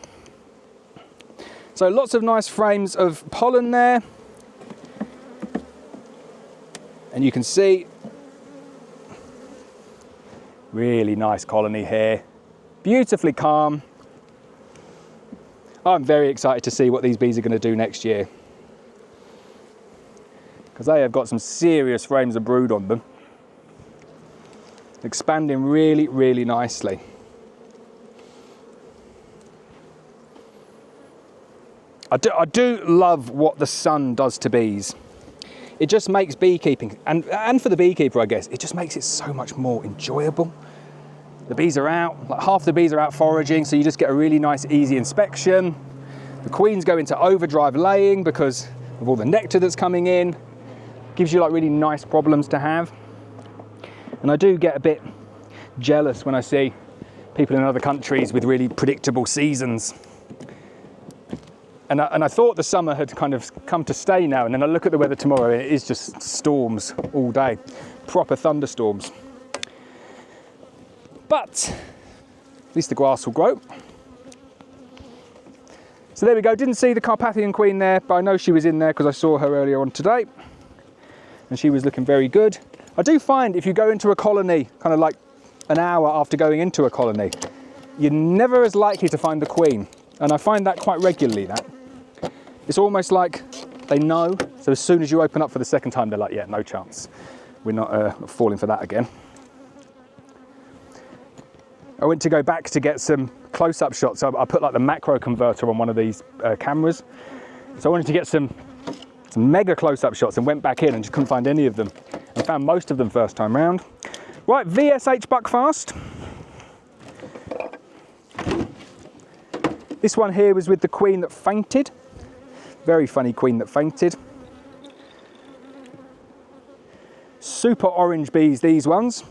So lots of nice frames of pollen there. And you can see, really nice colony here. Beautifully calm. I'm very excited to see what these bees are going to do next year, because they have got some serious frames of brood on them. Expanding really, really nicely. I do love what the sun does to bees. It just makes beekeeping, and for the beekeeper, I guess, it just makes it so much more enjoyable. The bees are out, like half the bees are out foraging, so you just get a really nice, easy inspection. The queens go into overdrive laying because of all the nectar that's coming in. Gives you like really nice problems to have. And I do get a bit jealous when I see people in other countries with really predictable seasons. And I thought the summer had kind of come to stay now, and then I look at the weather tomorrow and it is just storms all day, proper thunderstorms. But at least the grass will grow. So there we go, didn't see the Carpathian queen there, but I know she was in there because I saw her earlier on today and she was looking very good. I do find if you go into a colony kind of like an hour after going into a colony, you're never as likely to find the queen. And I find that quite regularly, that. It's almost like they know, so as soon as you open up for the second time, they're like, yeah, no chance. We're not falling for that again. I went to go back to get some close-up shots. So I put like the macro converter on one of these cameras. So I wanted to get some mega close-up shots and went back in and just couldn't find any of them. I found most of them first time round. Right, VSH Buckfast. This one here was with the queen that fainted. Very funny queen that fainted. Super orange bees, these ones.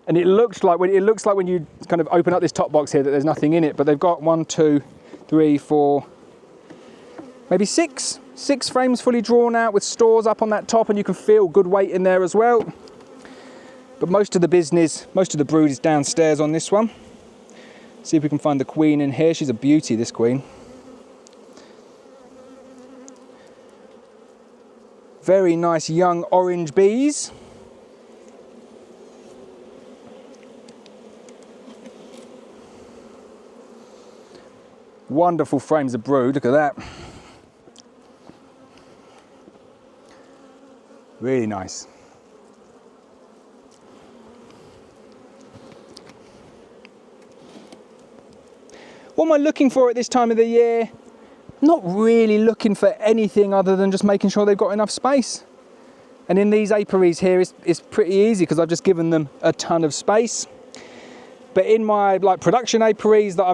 And it looks like when you kind of open up this top box here that there's nothing in it, but they've got 1, 2, 3, 4, maybe six frames fully drawn out with stores up on that top, and you can feel good weight in there as well. But most of the brood is downstairs on this one. See if we can find the queen in here. She's a beauty, this queen. Very nice young orange bees. Wonderful frames of brood, look at that. Really nice. What am I looking for at this time of the year? Not really looking for anything other than just making sure they've got enough space. And in these apiaries here, it's pretty easy because I've just given them a ton of space. But in my like production apiaries that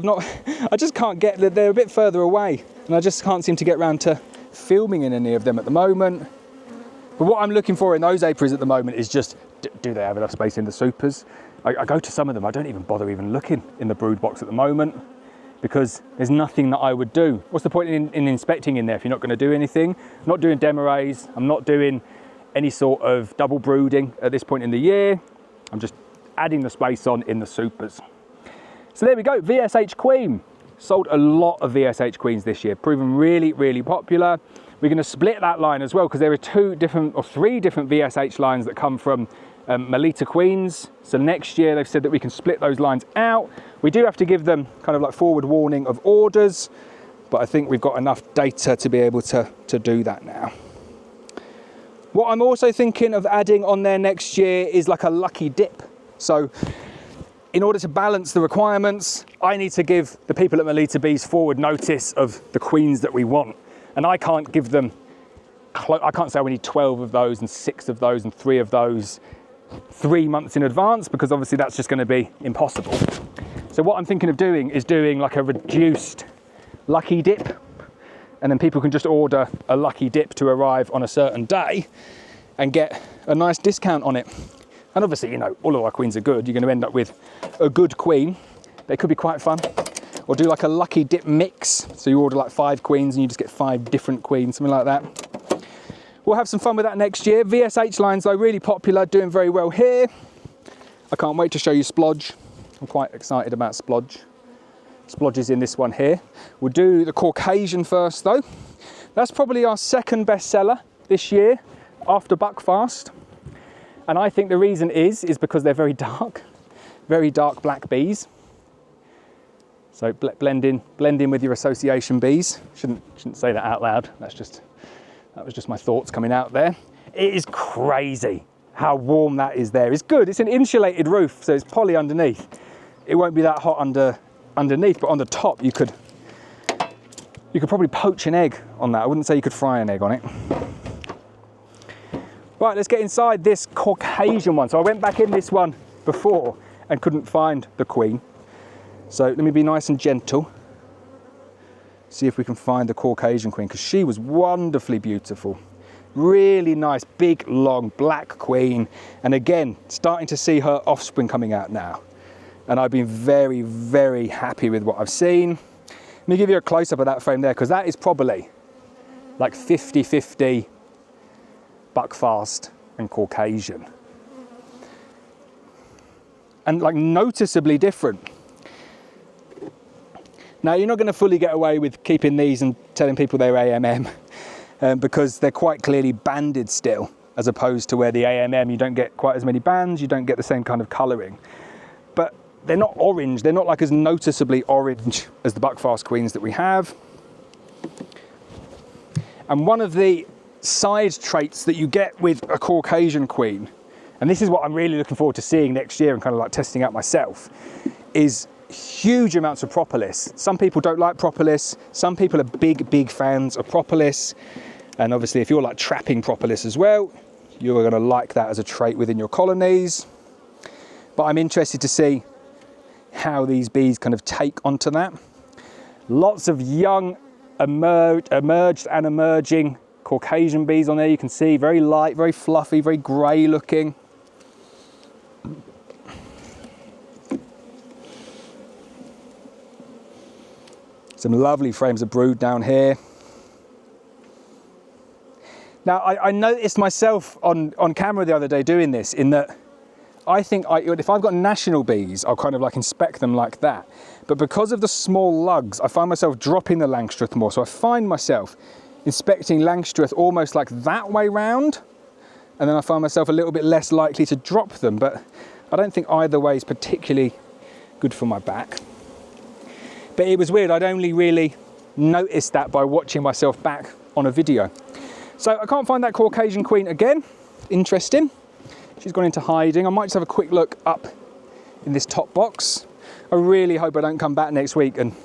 I just can't get, they're a bit further away. And I just can't seem to get around to filming in any of them at the moment. But what I'm looking for in those apiaries at the moment is just, do they have enough space in the supers? I go to some of them, I don't even bother even looking in the brood box at the moment, because there's nothing that I would do. What's the point in inspecting in there if you're not going to do anything? I'm not doing demo-rays, I'm not doing any sort of double brooding at this point in the year. I'm just adding the space on in the supers. So there we go, VSH Queen. Sold a lot of VSH Queens this year, proven really, really popular. We're going to split that line as well because there are 3 different VSH lines that come from Melita Queens. So next year they've said that we can split those lines out. We do have to give them kind of like forward warning of orders, but I think we've got enough data to be able to do that now. What I'm also thinking of adding on there next year is like a lucky dip. So in order to balance the requirements, I need to give the people at Melita Bees forward notice of the queens that we want. And I can't give them, I can't say we need 12 of those and 6 of those and 3 of those. 3 months in advance, because obviously that's just going to be impossible. So what I'm thinking of doing is doing like a reduced lucky dip, and then people can just order a lucky dip to arrive on a certain day and get a nice discount on it. And obviously, you know, all of our queens are good. You're going to end up with a good queen. They could be quite fun. Or do like a lucky dip mix. So you order like 5 queens and you just get 5 different queens, something like that. We'll have some fun with that next year. VSH lines though, really popular, doing very well here. I can't wait to show you Splodge. I'm quite excited about Splodge. Splodge is in this one here. We'll do the Caucasian first though. That's probably our second best seller this year after Buckfast. And I think the reason is because they're very dark black bees. So blend in with your association bees. Shouldn't say that out loud. That was just my thoughts coming out there. It is crazy how warm that is there. It's good. It's an insulated roof, so it's poly underneath. It won't be that hot underneath, but on the top you could probably poach an egg on that. I wouldn't say you could fry an egg on it. Right, let's get inside this Caucasian one. So I went back in this one before and couldn't find the queen. So let me be nice and gentle. See if we can find the Caucasian queen, because she was wonderfully beautiful. Really nice, big, long, black queen. And again, starting to see her offspring coming out now. And I've been very, very happy with what I've seen. Let me give you a close-up of that frame there, because that is probably like 50-50 Buckfast and Caucasian. And like noticeably different. Now you're not going to fully get away with keeping these and telling people they're AMM because they're quite clearly banded still, as opposed to where the AMM you don't get quite as many bands, you don't get the same kind of colouring. But they're not orange, they're not like as noticeably orange as the Buckfast queens that we have. And one of the side traits that you get with a Caucasian queen, and this is what I'm really looking forward to seeing next year and kind of like testing out myself, is huge amounts of propolis. Some people don't like propolis. Some people are big fans of propolis. And obviously if you're like trapping propolis as well, you're going to like that as a trait within your colonies. But I'm interested to see how these bees kind of take onto that. Lots of young emerged and emerging Caucasian bees on there. You can see very light, very fluffy, very grey looking. Some lovely frames of brood down here. Now, I noticed myself on camera the other day doing this, in that I think if I've got national bees, I'll kind of like inspect them like that. But because of the small lugs, I find myself dropping the Langstroth more. So I find myself inspecting Langstroth almost like that way round. And then I find myself a little bit less likely to drop them. But I don't think either way is particularly good for my back. But it was weird, I'd only really noticed that by watching myself back on a video. So I can't find that Caucasian queen again. Interesting. She's gone into hiding. I might just have a quick look up in this top box. I really hope I don't come back next week and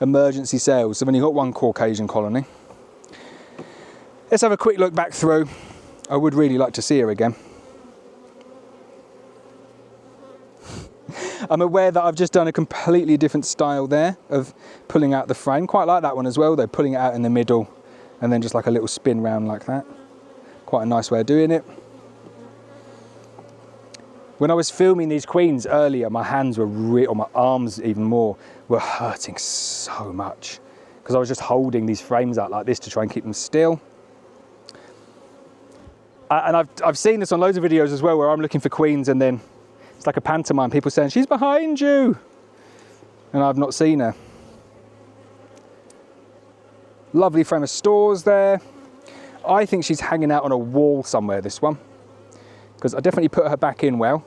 emergency sales. I've only got one Caucasian colony. Let's have a quick look back through. I would really like to see her again. I'm aware that I've just done a completely different style there of pulling out the frame. Quite like that one as well, though, pulling it out in the middle and then just like a little spin round like that. Quite a nice way of doing it. When I was filming these queens earlier, my hands were or my arms even more, were hurting so much because I was just holding these frames out like this to try and keep them still. And I've seen this on loads of videos as well, where I'm looking for queens and then it's like a pantomime, people saying, she's behind you. And I've not seen her. Lovely frame of stores there. I think she's hanging out on a wall somewhere, this one, because I definitely put her back in well.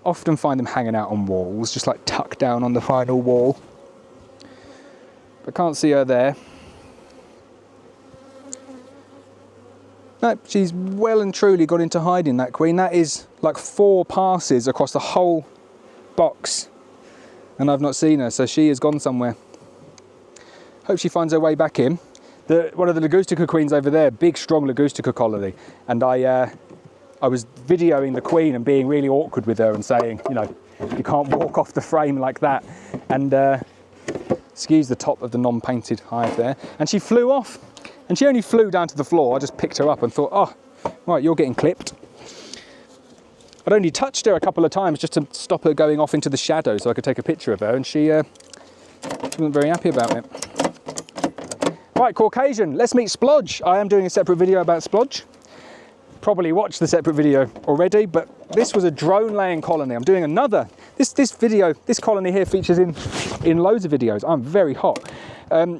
Often find them hanging out on walls, just like tucked down on the final wall. But can't see her there. No, she's well and truly got into hiding, that queen. That is like 4 passes across the whole box and I've not seen her, so she has gone somewhere. Hope she finds her way back in. One of the Ligustica queens over there, big strong Ligustica colony, and I I was videoing the queen and being really awkward with her and saying, you know, you can't walk off the frame like that. And excuse the top of the non-painted hive there. And she flew off, and she only flew down to the floor. I just picked her up and thought, oh, right, you're getting clipped. I'd only touched her a couple of times just to stop her going off into the shadow so I could take a picture of her, and she wasn't very happy about it. Right, Caucasian, let's meet Splodge. I am doing a separate video about Splodge. Probably watched the separate video already, but this was a drone laying colony. I'm doing another. This colony here features in loads of videos. I'm very hot.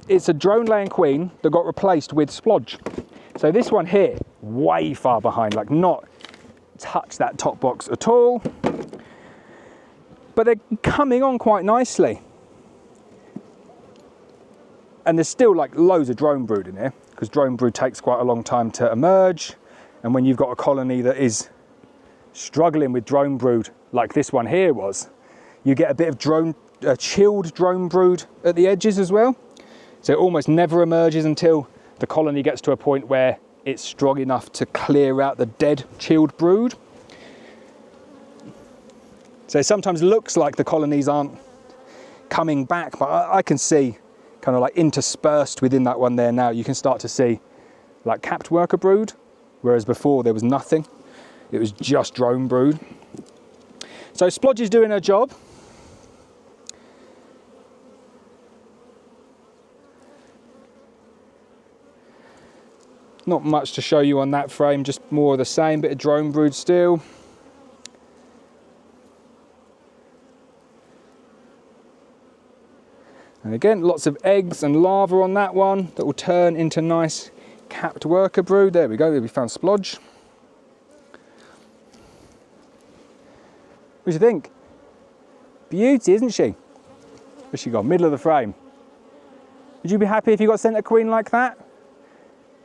It's a drone laying queen that got replaced with Splodge. So this one here, way far behind, like not touch that top box at all, but they're coming on quite nicely. And there's still like loads of drone brood in here, because drone brood takes quite a long time to emerge. And when you've got a colony that is struggling with drone brood like this one here was, you get a bit of chilled drone brood at the edges as well. So it almost never emerges until the colony gets to a point where it's strong enough to clear out the dead chilled brood. So it sometimes looks like the colonies aren't coming back, but I can see kind of like interspersed within that one there now, you can start to see like capped worker brood, whereas before there was nothing. It was just drone brood. So Splodge is doing her job. Not much to show you on that frame, just more of the same, bit of drone brood still. And again, lots of eggs and larvae on that one that will turn into nice capped worker brood. There we go, we found Splodge. What do you think? Beauty, isn't she? Where's she gone? Middle of the frame. Would you be happy if you got sent a queen like that?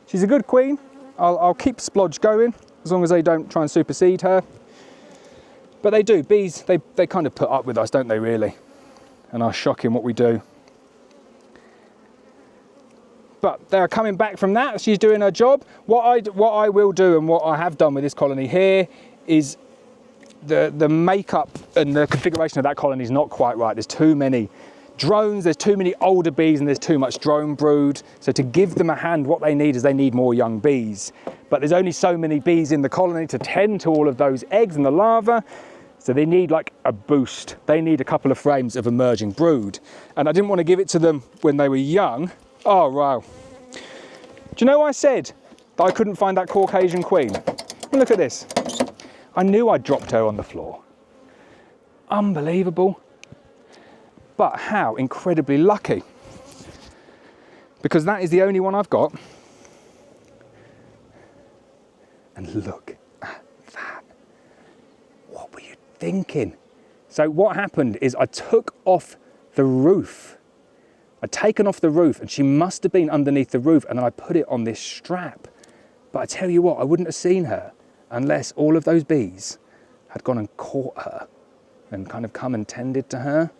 She's a good queen. I'll keep Splodge going as long as they don't try and supersede her. But they do, bees, they kind of put up with us, don't they really? And are shocking what we do. But they're coming back from that. She's doing her job. What I will do, and what I have done with this colony here, is the makeup and the configuration of that colony is not quite right. There's too many drones, there's too many older bees, and there's too much drone brood. So to give them a hand, what they need is they need more young bees. But there's only so many bees in the colony to tend to all of those eggs and the larvae. So they need like a boost. They need a couple of frames of emerging brood. And I didn't want to give it to them when they were young. Oh, wow. Do you know I said that I couldn't find that Caucasian queen? Look at this. I knew I'd dropped her on the floor. Unbelievable. But how incredibly lucky. Because that is the only one I've got. And look at that. What were you thinking? So what happened is I took off the roof. I'd taken off the roof, and she must have been underneath the roof, and then I put it on this strap. But I tell you what, I wouldn't have seen her unless all of those bees had gone and caught her and kind of come and tended to her.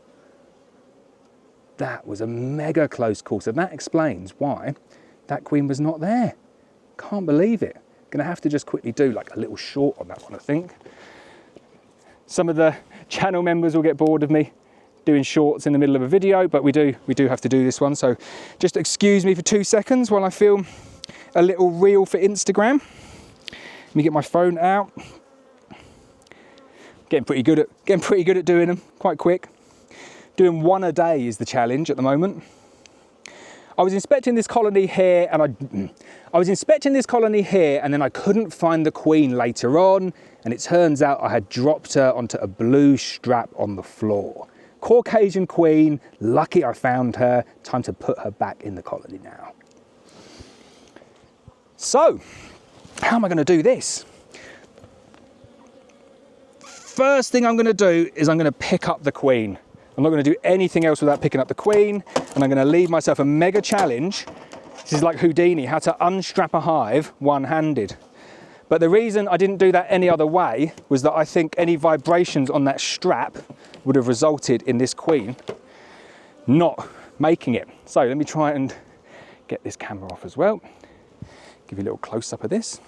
That was a mega close call. So that explains why that queen was not there. Can't believe it. Gonna have to just quickly do like a little short on that one, I think. Some of the channel members will get bored of me doing shorts in the middle of a video, but we do have to do this one. So just excuse me for 2 seconds while I film a little reel for Instagram. Let me get my phone out. Getting pretty good at doing them, quite quick. Doing one a day is the challenge at the moment. I was inspecting this colony here, and then I couldn't find the queen later on, and it turns out I had dropped her onto a blue strap on the floor. Caucasian queen, lucky I found her. Time to put her back in the colony now. So, how am I going to do this? First thing I'm going to do is I'm going to pick up the queen. I'm not going to do anything else without picking up the queen, and I'm going to leave myself a mega challenge. This is like Houdini, how to unstrap a hive one-handed. But the reason I didn't do that any other way was that I think any vibrations on that strap would have resulted in this queen not making it. So let me try and get this camera off as well. Give you a little close-up of this.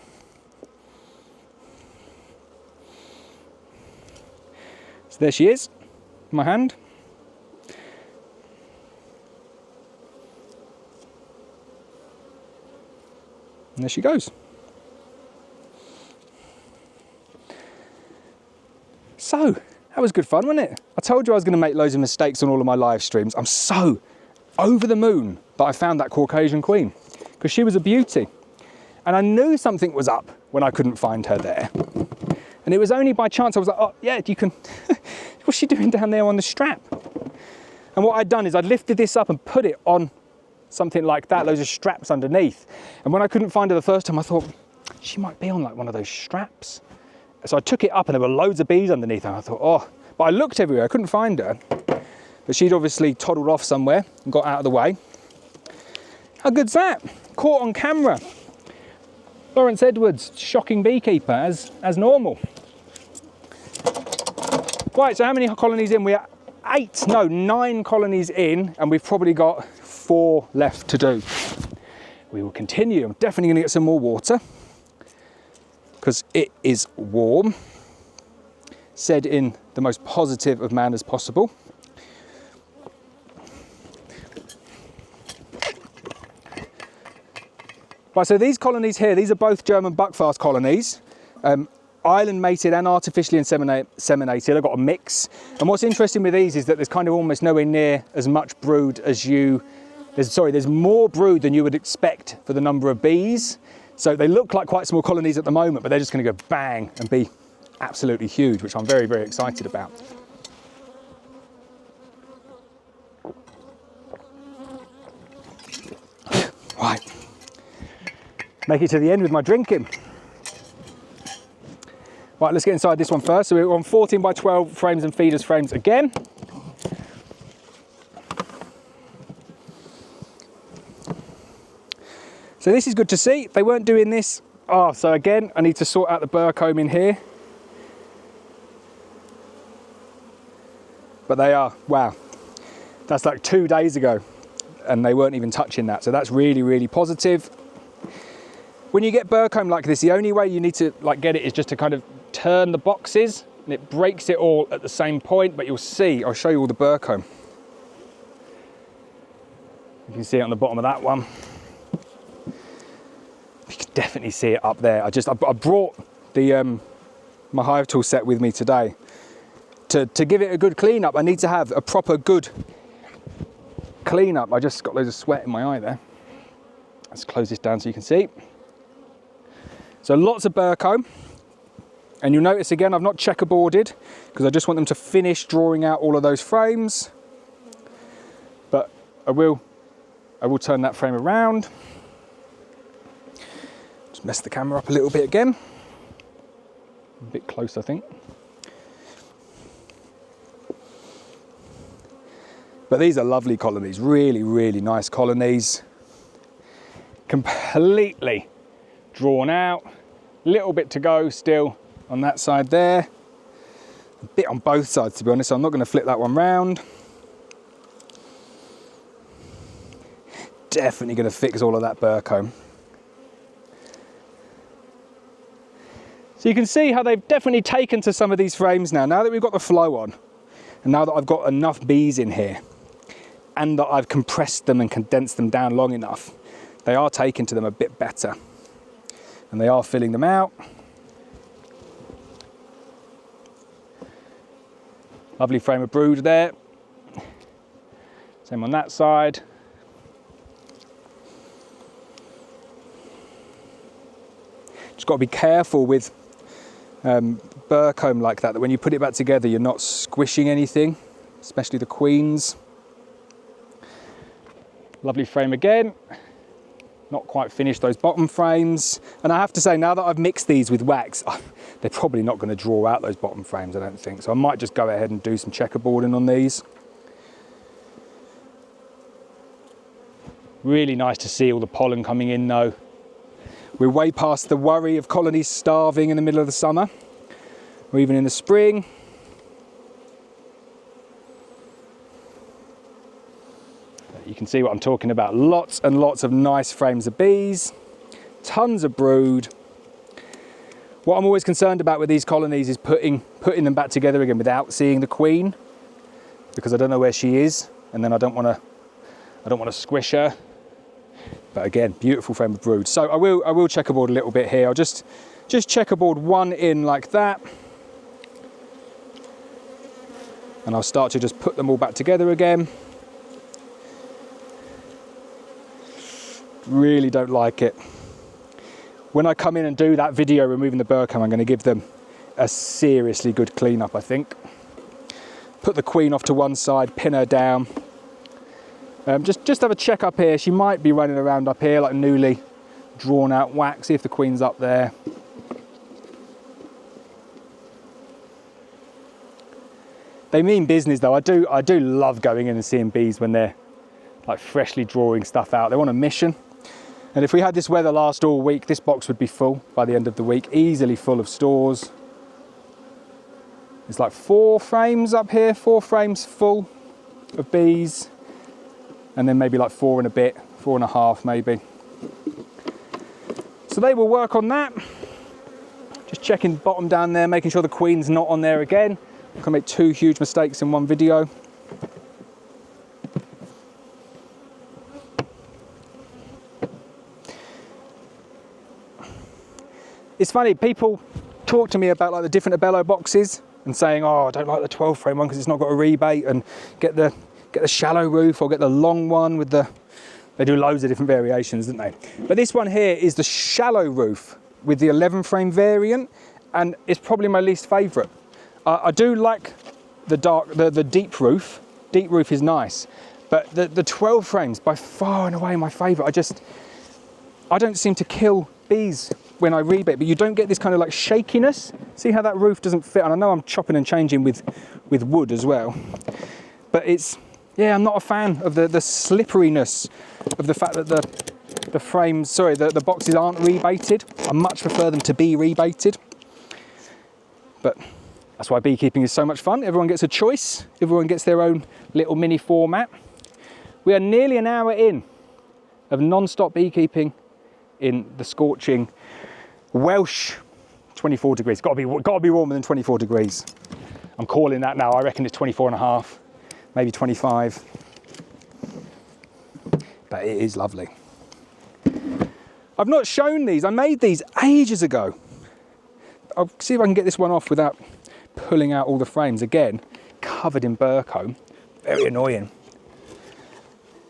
So there she is, in my hand. And there she goes. So, that was good fun, wasn't it? I told you I was going to make loads of mistakes on all of my live streams. I'm so over the moon that I found that Caucasian queen, because she was a beauty. And I knew something was up when I couldn't find her there. And it was only by chance I was like, oh yeah, you can, what's she doing down there on the strap? And what I'd done is I'd lifted this up and put it on something like that, loads of straps underneath. And when I couldn't find her the first time, I thought, she might be on like one of those straps. So I took it up and there were loads of bees underneath, and I thought, oh, but I looked everywhere, I couldn't find her. But she'd obviously toddled off somewhere and got out of the way. How good's that? Caught on camera. Lawrence Edwards, shocking beekeeper, as normal. Right, so how many colonies in? We are 9 colonies in, and we've probably got 4 left to do. We will continue. I'm definitely going to get some more water because it is warm, said in the most positive of manners possible. Right, so these colonies here, these are both German Buckfast colonies, island mated and artificially inseminated. I've got a mix. And what's interesting with these is that there's kind of almost nowhere near as much brood as there's more brood than you would expect for the number of bees. So they look like quite small colonies at the moment, but they're just going to go bang and be absolutely huge, which I'm very, very excited about. Right. Make it to the end with my drinking. Right, let's get inside this one first. So we're on 14 by 12 frames and feeders frames again. So this is good to see. They weren't doing this. Oh, so again, I need to sort out the burr comb in here. But they are, wow. That's like 2 days ago and they weren't even touching that. So that's really, really positive. When you get burr comb like this, the only way you need to like get it is just to kind of turn the boxes, and it breaks it all at the same point, but you'll see, I'll show you all the burr comb. You can see it on the bottom of that one. You can definitely see it up there. I brought the my hive tool set with me today. To give it a good clean up, I need to have a proper good clean up. I just got loads of sweat in my eye there. Let's close this down so you can see. So lots of burr comb. And you'll notice again, I've not checkerboarded because I just want them to finish drawing out all of those frames. But I will turn that frame around. Just mess the camera up a little bit again. A bit close, I think. But these are lovely colonies, really, really nice colonies. Completely drawn out. Little bit to go still on that side there. A bit on both sides, to be honest, so I'm not going to flip that one round. Definitely going to fix all of that burr comb. So you can see how they've definitely taken to some of these frames now that we've got the flow on, and now that I've got enough bees in here, and that I've compressed them and condensed them down long enough, they are taking to them a bit better. And they are filling them out. Lovely frame of brood there. Same on that side. Just got to be careful with burr comb like that when you put it back together, you're not squishing anything, especially the queens. Lovely frame again. Not quite finished those bottom frames. And I have to say, now that I've mixed these with wax, they're probably not going to draw out those bottom frames, I don't think. So I might just go ahead and do some checkerboarding on these. Really nice to see all the pollen coming in though. We're way past the worry of colonies starving in the middle of the summer, or even in the spring. You can see what I'm talking about. Lots and lots of nice frames of bees, tons of brood. What I'm always concerned about with these colonies is putting putting them back together again without seeing the queen, because I don't know where she is, and then I don't want to squish her. But again, beautiful frame of brood. So I will checkerboard a little bit here. I'll just checkerboard one in like that, and I'll start to just put them all back together again. Really don't like it. When I come in and do that video removing the burr comb, I'm going to give them a seriously good cleanup, I think. Put the queen off to one side, pin her down. Just have a check up here. She might be running around up here like newly drawn out wax. See if the queen's up there. They mean business though. I do love going in and seeing bees when they're like freshly drawing stuff out. They're on a mission. And if we had this weather last all week, this box would be full by the end of the week, easily full of stores. It's like 4 frames up here, 4 frames full of bees. And then maybe like 4 and a bit, 4.5 maybe. So they will work on that. Just checking the bottom down there, making sure the queen's not on there again. I can make 2 huge mistakes in one video. It's funny, people talk to me about like the different Abello boxes and saying, oh, I don't like the 12 frame one because it's not got a rebate, and get the shallow roof or get the long one with the, they do loads of different variations, don't they? But this one here is the shallow roof with the 11 frame variant, and it's probably my least favorite. I do like the deep roof. Deep roof is nice, but the 12 frames by far and away my favorite. I don't seem to kill bees when I rebate, but you don't get this kind of like shakiness. See how that roof doesn't fit? And I know I'm chopping and changing with wood as well, but it's, yeah, I'm not a fan of the slipperiness of the fact that the frames, sorry, the boxes aren't rebated. I much prefer them to be rebated. But that's why beekeeping is so much fun. Everyone gets a choice. Everyone gets their own little mini format. We are nearly an hour in of non-stop beekeeping in the scorching Welsh 24 degrees. Got to be warmer than 24 degrees. I'm calling that now. I reckon it's 24.5, maybe 25. But it is lovely. I've not shown these. I made these ages ago. I'll see if I can get this one off without pulling out all the frames. Again, covered in burr comb. Very annoying.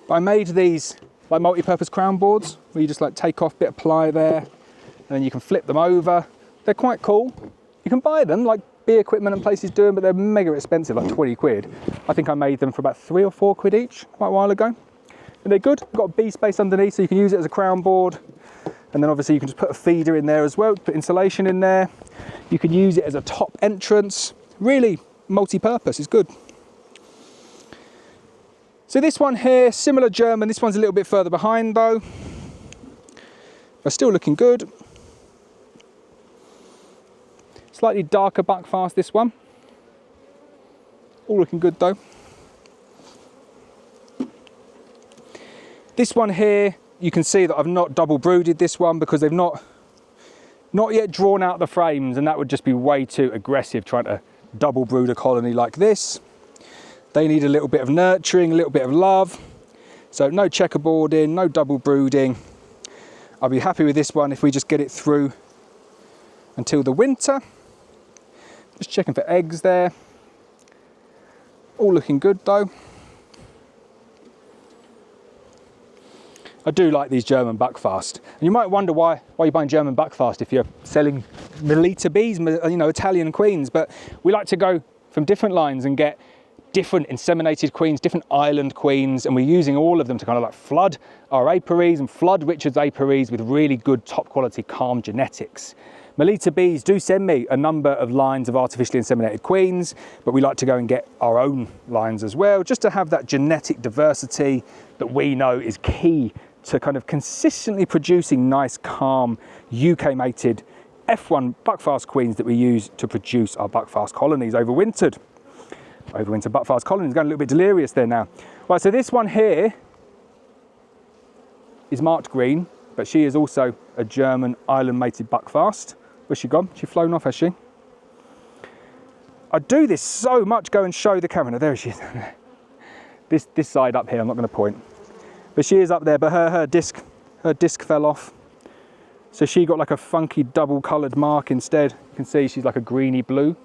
But I made these like multi-purpose crown boards where you just like take off a bit of ply there and then you can flip them over. They're quite cool. You can buy them like bee equipment and places do them, but they're mega expensive, like 20 quid. I think I made them for about 3 or 4 quid each quite a while ago. And they're good. Got a bee space underneath so you can use it as a crown board. And then obviously you can just put a feeder in there as well, put insulation in there. You can use it as a top entrance. Really multi-purpose, it's good. So this one here, similar German. This one's a little bit further behind though. But still looking good. Slightly darker Buckfast, this one. All looking good though. This one here, you can see that I've not double brooded this one because they've not yet drawn out the frames, and that would just be way too aggressive trying to double brood a colony like this. They need a little bit of nurturing, a little bit of love. So no checkerboarding, no double brooding. I'll be happy with this one if we just get it through until the winter. Just checking for eggs there. All looking good though. I do like these German Buckfast. And you might wonder why you're buying German Buckfast if you're selling Melita bees, you know, Italian queens. But we like to go from different lines and get different inseminated queens, different island queens, and we're using all of them to kind of like flood our apiaries and flood Richard's apiaries with really good top quality calm genetics. Melita bees do send me a number of lines of artificially inseminated queens, but we like to go and get our own lines as well, just to have that genetic diversity that we know is key to kind of consistently producing nice, calm, UK mated F1 Buckfast queens that we use to produce our Buckfast colonies overwintered. Overwinter Buckfast colonies, going a little bit delirious there now. Right, so this one here is marked green, but she is also a German island mated Buckfast. Where's she gone? She's flown off, has she? I do this so much, go and show the camera. No, there she is. This side up here, I'm not going to point. But she is up there, but her disc fell off. So she got like a funky double coloured mark instead. You can see she's like a greeny blue.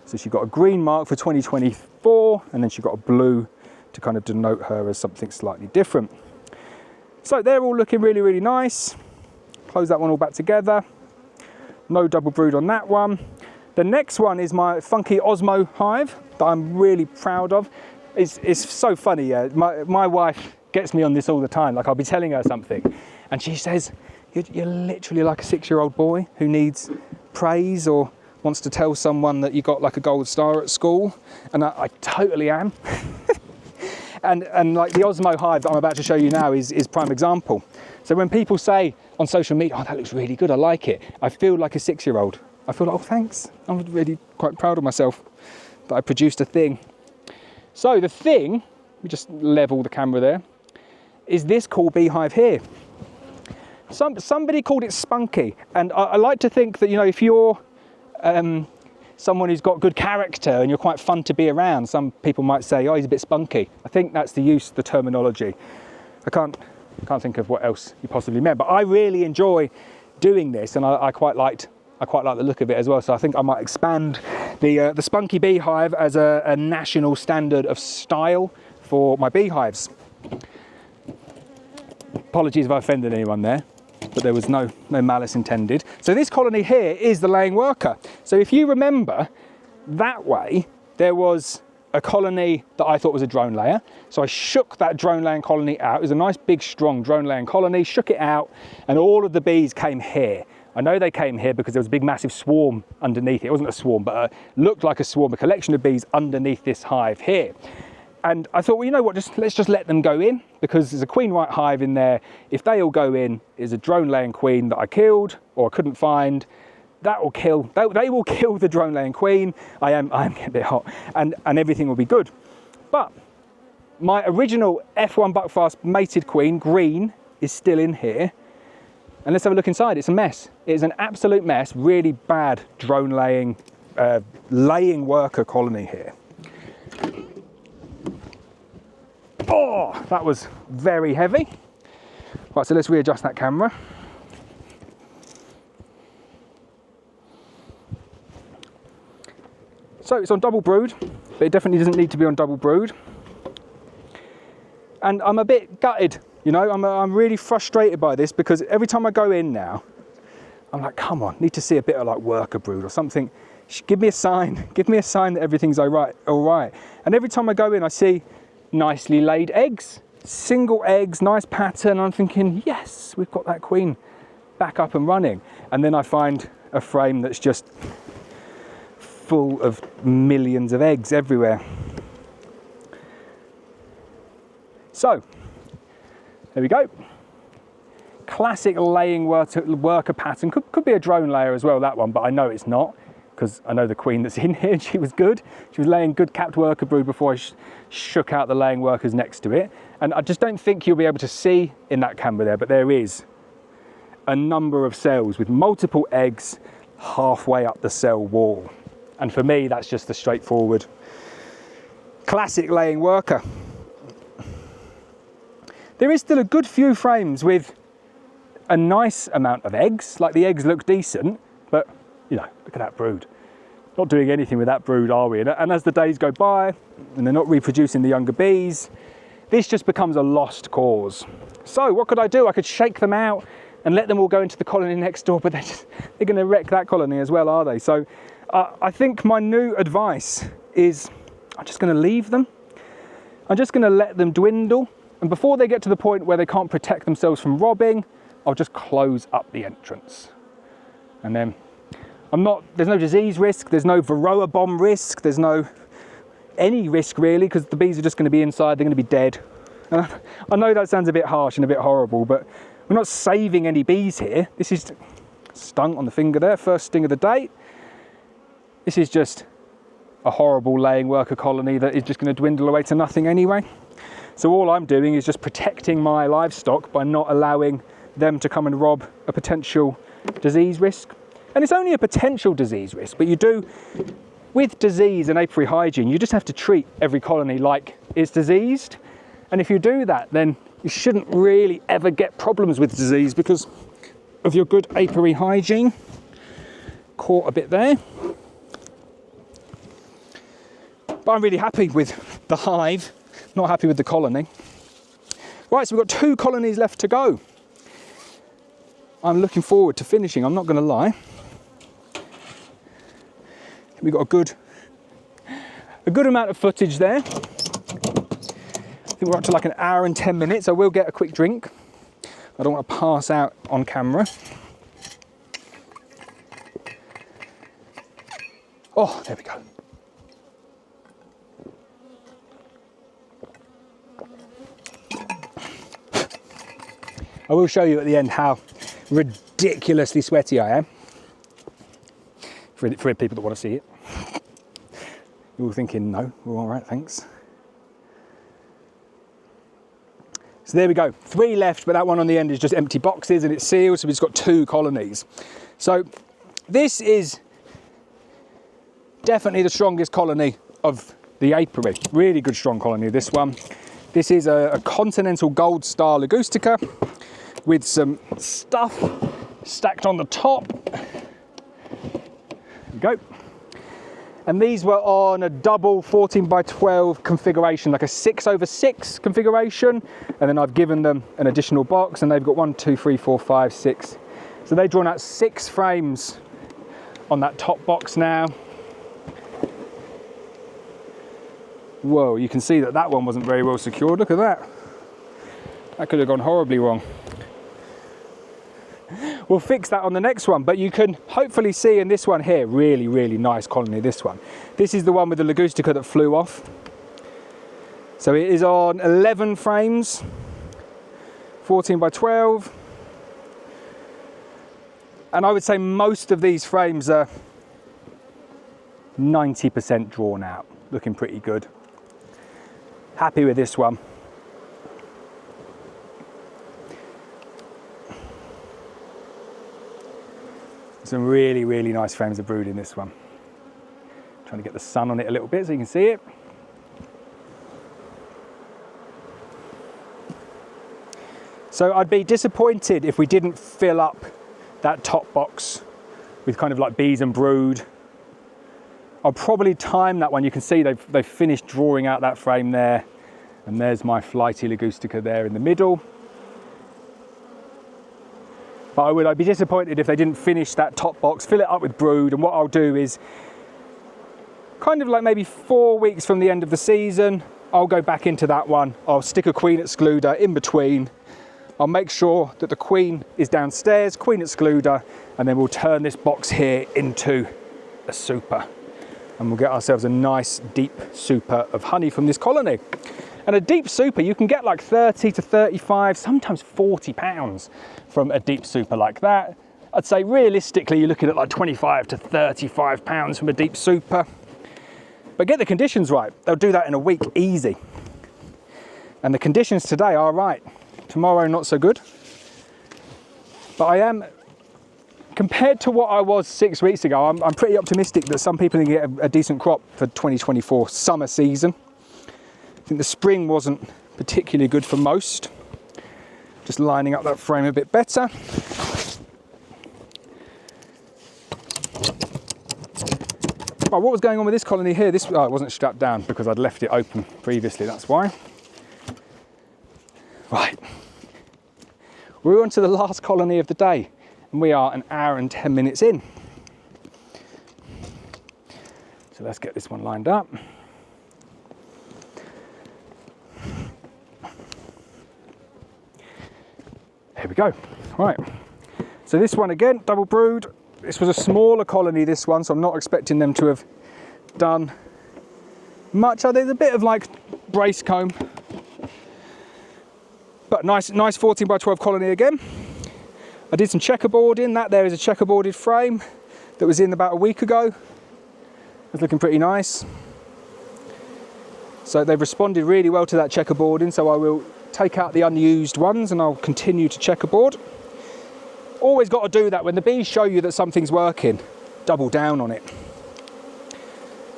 So she got a green mark for 2024, and then she got a blue to kind of denote her as something slightly different. So they're all looking really, really nice. Close that one all back together. No double brood on that one. The next one is my funky Osmo hive that I'm really proud of. It's so funny, yeah. My wife gets me on this all the time. Like I'll be telling her something and she says, you're literally like a 6-year-old boy who needs praise or wants to tell someone that you got like a gold star at school. And I totally am. and like the Osmo hive that I'm about to show you now is prime example. So when people say on social media, oh, that looks really good, I like it, I feel like a 6-year-old. I feel like, oh, thanks. I'm really quite proud of myself that I produced a thing. So the thing, we just level the camera there, is this cool beehive here. Somebody called it spunky. And I like to think that, you know, if you're someone who's got good character and you're quite fun to be around, some people might say, oh, he's a bit spunky. I think that's the terminology. I can't think of what else you possibly meant, but I really enjoy doing this, and I quite like the look of it as well. So I think I might expand the spunky beehive as a national standard of style for my beehives. Apologies if I offended anyone there, but there was no malice intended. So this colony here is the laying worker. So if you remember, that way there was a colony that I thought was a drone layer. So I shook that drone laying colony out. It was a nice big strong drone laying colony, shook it out, and all of the bees came here. I know they came here because there was a big massive swarm underneath it. It wasn't a swarm, but looked like a swarm, a collection of bees underneath this hive here. And I thought, well, you know what, let's just let them go in, because there's a queen white hive in there. If they all go in, is a drone laying queen that I killed or I couldn't find, that will kill, they will kill the drone laying queen. I am getting a bit hot, and everything will be good. But my original F1 Buckfast mated queen, green, is still in here. And let's have a look inside. It's a mess. It's an absolute mess. Really bad drone laying worker colony here. Oh, that was very heavy. Right, so let's readjust that camera. So it's on double brood, but it definitely doesn't need to be on double brood. And I'm a bit gutted, you know, I'm really frustrated by this, because every time I go in now, I'm like, come on, need to see a bit of like worker brood or something. Give me a sign that everything's all right. And every time I go in, I see nicely laid eggs, single eggs, nice pattern. I'm thinking, yes, we've got that queen back up and running. And then I find a frame that's just full of millions of eggs everywhere. So there we go. Classic laying worker pattern. Could be a drone layer as well, that one, but I know it's not, because I know the queen that's in here, and she was good. She was laying good capped worker brood before I shook out the laying workers next to it. And I just don't think you'll be able to see in that camera there, but there is a number of cells with multiple eggs halfway up the cell wall. And for me, that's just the straightforward classic laying worker. There is still a good few frames with a nice amount of eggs, like the eggs look decent, but you know, look at that brood. Not doing anything with that brood, are we? And as the days go by and they're not reproducing the younger bees, this just becomes a lost cause. So what could I do? I could shake them out and let them all go into the colony next door, but they're going to wreck that colony as well, are they? So I think my new advice is I'm just going to leave them. I'm just going to let them dwindle. And before they get to the point where they can't protect themselves from robbing, I'll just close up the entrance. And then there's no disease risk, there's no varroa bomb risk, there's no any risk really, because the bees are just going to be inside, they're going to be dead. And I know that sounds a bit harsh and a bit horrible, but we're not saving any bees here. This is stung on the finger there, first sting of the day. This is just a horrible laying worker colony that is just going to dwindle away to nothing anyway. So all I'm doing is just protecting my livestock by not allowing them to come and rob a potential disease risk. And it's only a potential disease risk, but you do with disease and apiary hygiene, you just have to treat every colony like it's diseased. And if you do that, then you shouldn't really ever get problems with disease because of your good apiary hygiene. Caught a bit there. But I'm really happy with the hive, not happy with the colony. Right, so we've got 2 colonies left to go. I'm looking forward to finishing, I'm not going to lie. We've got a good amount of footage there. I think we're up to like an hour and 10 minutes. I will get a quick drink. I don't want to pass out on camera. Oh, there we go. I will show you at the end how ridiculously sweaty I am. For people that want to see it. You're all thinking, no, we're all right, thanks. So there we go, 3 left, but that one on the end is just empty boxes and it's sealed, so we've just got 2 colonies. So this is definitely the strongest colony of the apiary. Really good strong colony, this one. This is a continental gold star ligustica with some stuff stacked on the top. There we go. And these were on a double 14 by 12 configuration, like a 6/6 configuration. And then I've given them an additional box and they've got 1, 2, 3, 4, 5, 6. So they've drawn out 6 frames on that top box now. Whoa, you can see that that one wasn't very well secured. Look at that. That could have gone horribly wrong. We'll fix that on the next one, but you can hopefully see in this one here, really, really nice colony, this one. This is the one with the ligustica that flew off. So it is on 11 frames, 14 by 12. And I would say most of these frames are 90% drawn out, looking pretty good. Happy with this one. Some really, really nice frames of brood in this one. Trying to get the sun on it a little bit so you can see it. So I'd be disappointed if we didn't fill up that top box with kind of like bees and brood. I'll probably time that one. You can see they've finished drawing out that frame there. And there's my flighty ligustica there in the middle. But I'd be disappointed if they didn't finish that top box, fill it up with brood. And what I'll do is kind of like maybe 4 weeks from the end of the season, I'll go back into that one. I'll stick a queen excluder in between. I'll make sure that the queen is downstairs, queen excluder, and then we'll turn this box here into a super. And we'll get ourselves a nice deep super of honey from this colony. And a deep super, you can get like 30 to 35, sometimes 40 pounds from a deep super like that. I'd say realistically, you're looking at like 25 to 35 pounds from a deep super. But get the conditions right. They'll do that in a week, easy. And the conditions today are right. Tomorrow, not so good. But I am, compared to what I was 6 weeks ago, I'm pretty optimistic that some people can get a decent crop for 2024 summer season. I think the spring wasn't particularly good for most. Just lining up that frame a bit better. Oh, what was going on with this colony here? It wasn't strapped down because I'd left it open previously, that's why. Right. We're on to the last colony of the day and we are an hour and 10 minutes in. So let's get this one lined up. Here we go. Right, so this one again, double brood. This was a smaller colony, this one, so I'm not expecting them to have done much. There's a bit of like brace comb, but nice 14 by 12 colony again. I did some checkerboarding. That there is a checkerboarded frame that was in about a week ago. It's looking pretty nice. So they've responded really well to that checkerboarding, so I will take out the unused ones and I'll continue to checkerboard. Always got to do that when the bees show you that something's working, double down on it.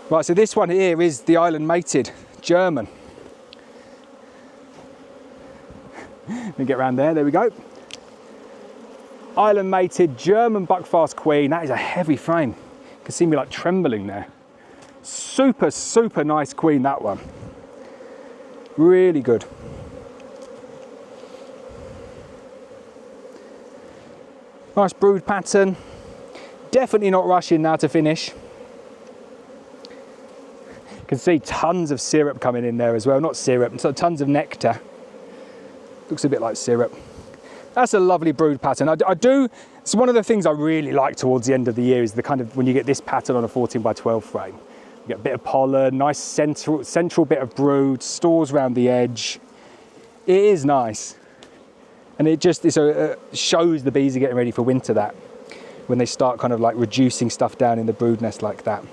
Right, so this one here is the island mated German. Let me get around there, there we go. Island mated German Buckfast queen. That is a heavy frame. You can see me like trembling there. Super, super nice queen, that one. Really good. Nice brood pattern. Definitely not rushing now to finish. You can see tons of syrup coming in there as well. Not syrup, so tons of nectar. Looks a bit like syrup. That's a lovely brood pattern. It's one of the things I really like towards the end of the year is the kind of, when you get this pattern on a 14 by 12 frame. You get a bit of pollen, nice central bit of brood, stores around the edge. It is nice. And it just shows the bees are getting ready for winter, that when they start kind of like reducing stuff down in the brood nest like that.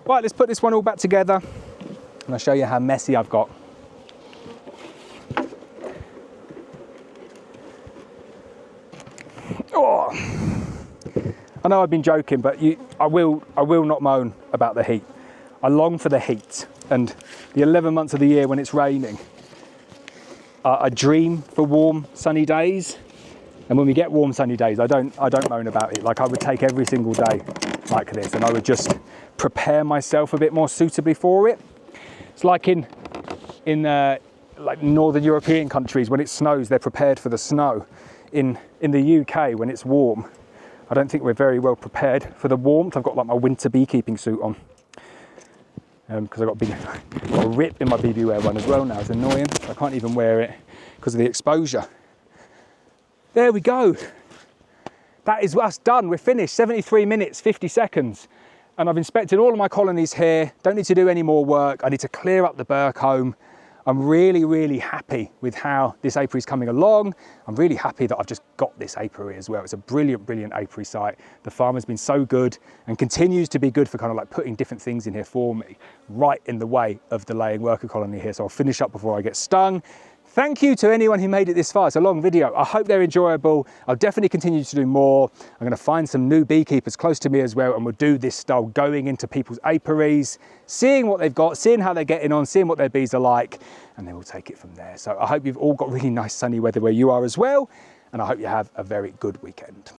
Right, let's put this one all back together and I'll show you how messy I've got. Oh, I know I've been joking, but I will not moan about the heat. I long for the heat, and the 11 months of the year when it's raining. I dream for warm, sunny days, and when we get warm, sunny days, I don't moan about it. Like, I would take every single day like this, and I would just prepare myself a bit more suitably for it. It's like in like northern European countries, when it snows, they're prepared for the snow. In the UK, when it's warm, I don't think we're very well prepared for the warmth. I've got like my winter beekeeping suit on. Because I've got a rip in my BB wear one as well now. It's annoying. I can't even wear it because of the exposure. There we go. That is us done. We're finished. 73 minutes, 50 seconds. And I've inspected all of my colonies here. Don't need to do any more work. I need to clear up the burr comb. I'm really, really happy with how this apiary is coming along. I'm really happy that I've just got this apiary as well. It's a brilliant, brilliant apiary site. The farmer's been so good and continues to be good for kind of like putting different things in here for me, right in the way of the laying worker colony here. So I'll finish up before I get stung. Thank you to anyone who made it this far. It's a long video. I hope they're enjoyable. I'll definitely continue to do more. I'm going to find some new beekeepers close to me as well, and we'll do this style going into people's apiaries, seeing what they've got, seeing how they're getting on, seeing what their bees are like, and then we'll take it from there. So I hope you've all got really nice sunny weather where you are as well, and I hope you have a very good weekend.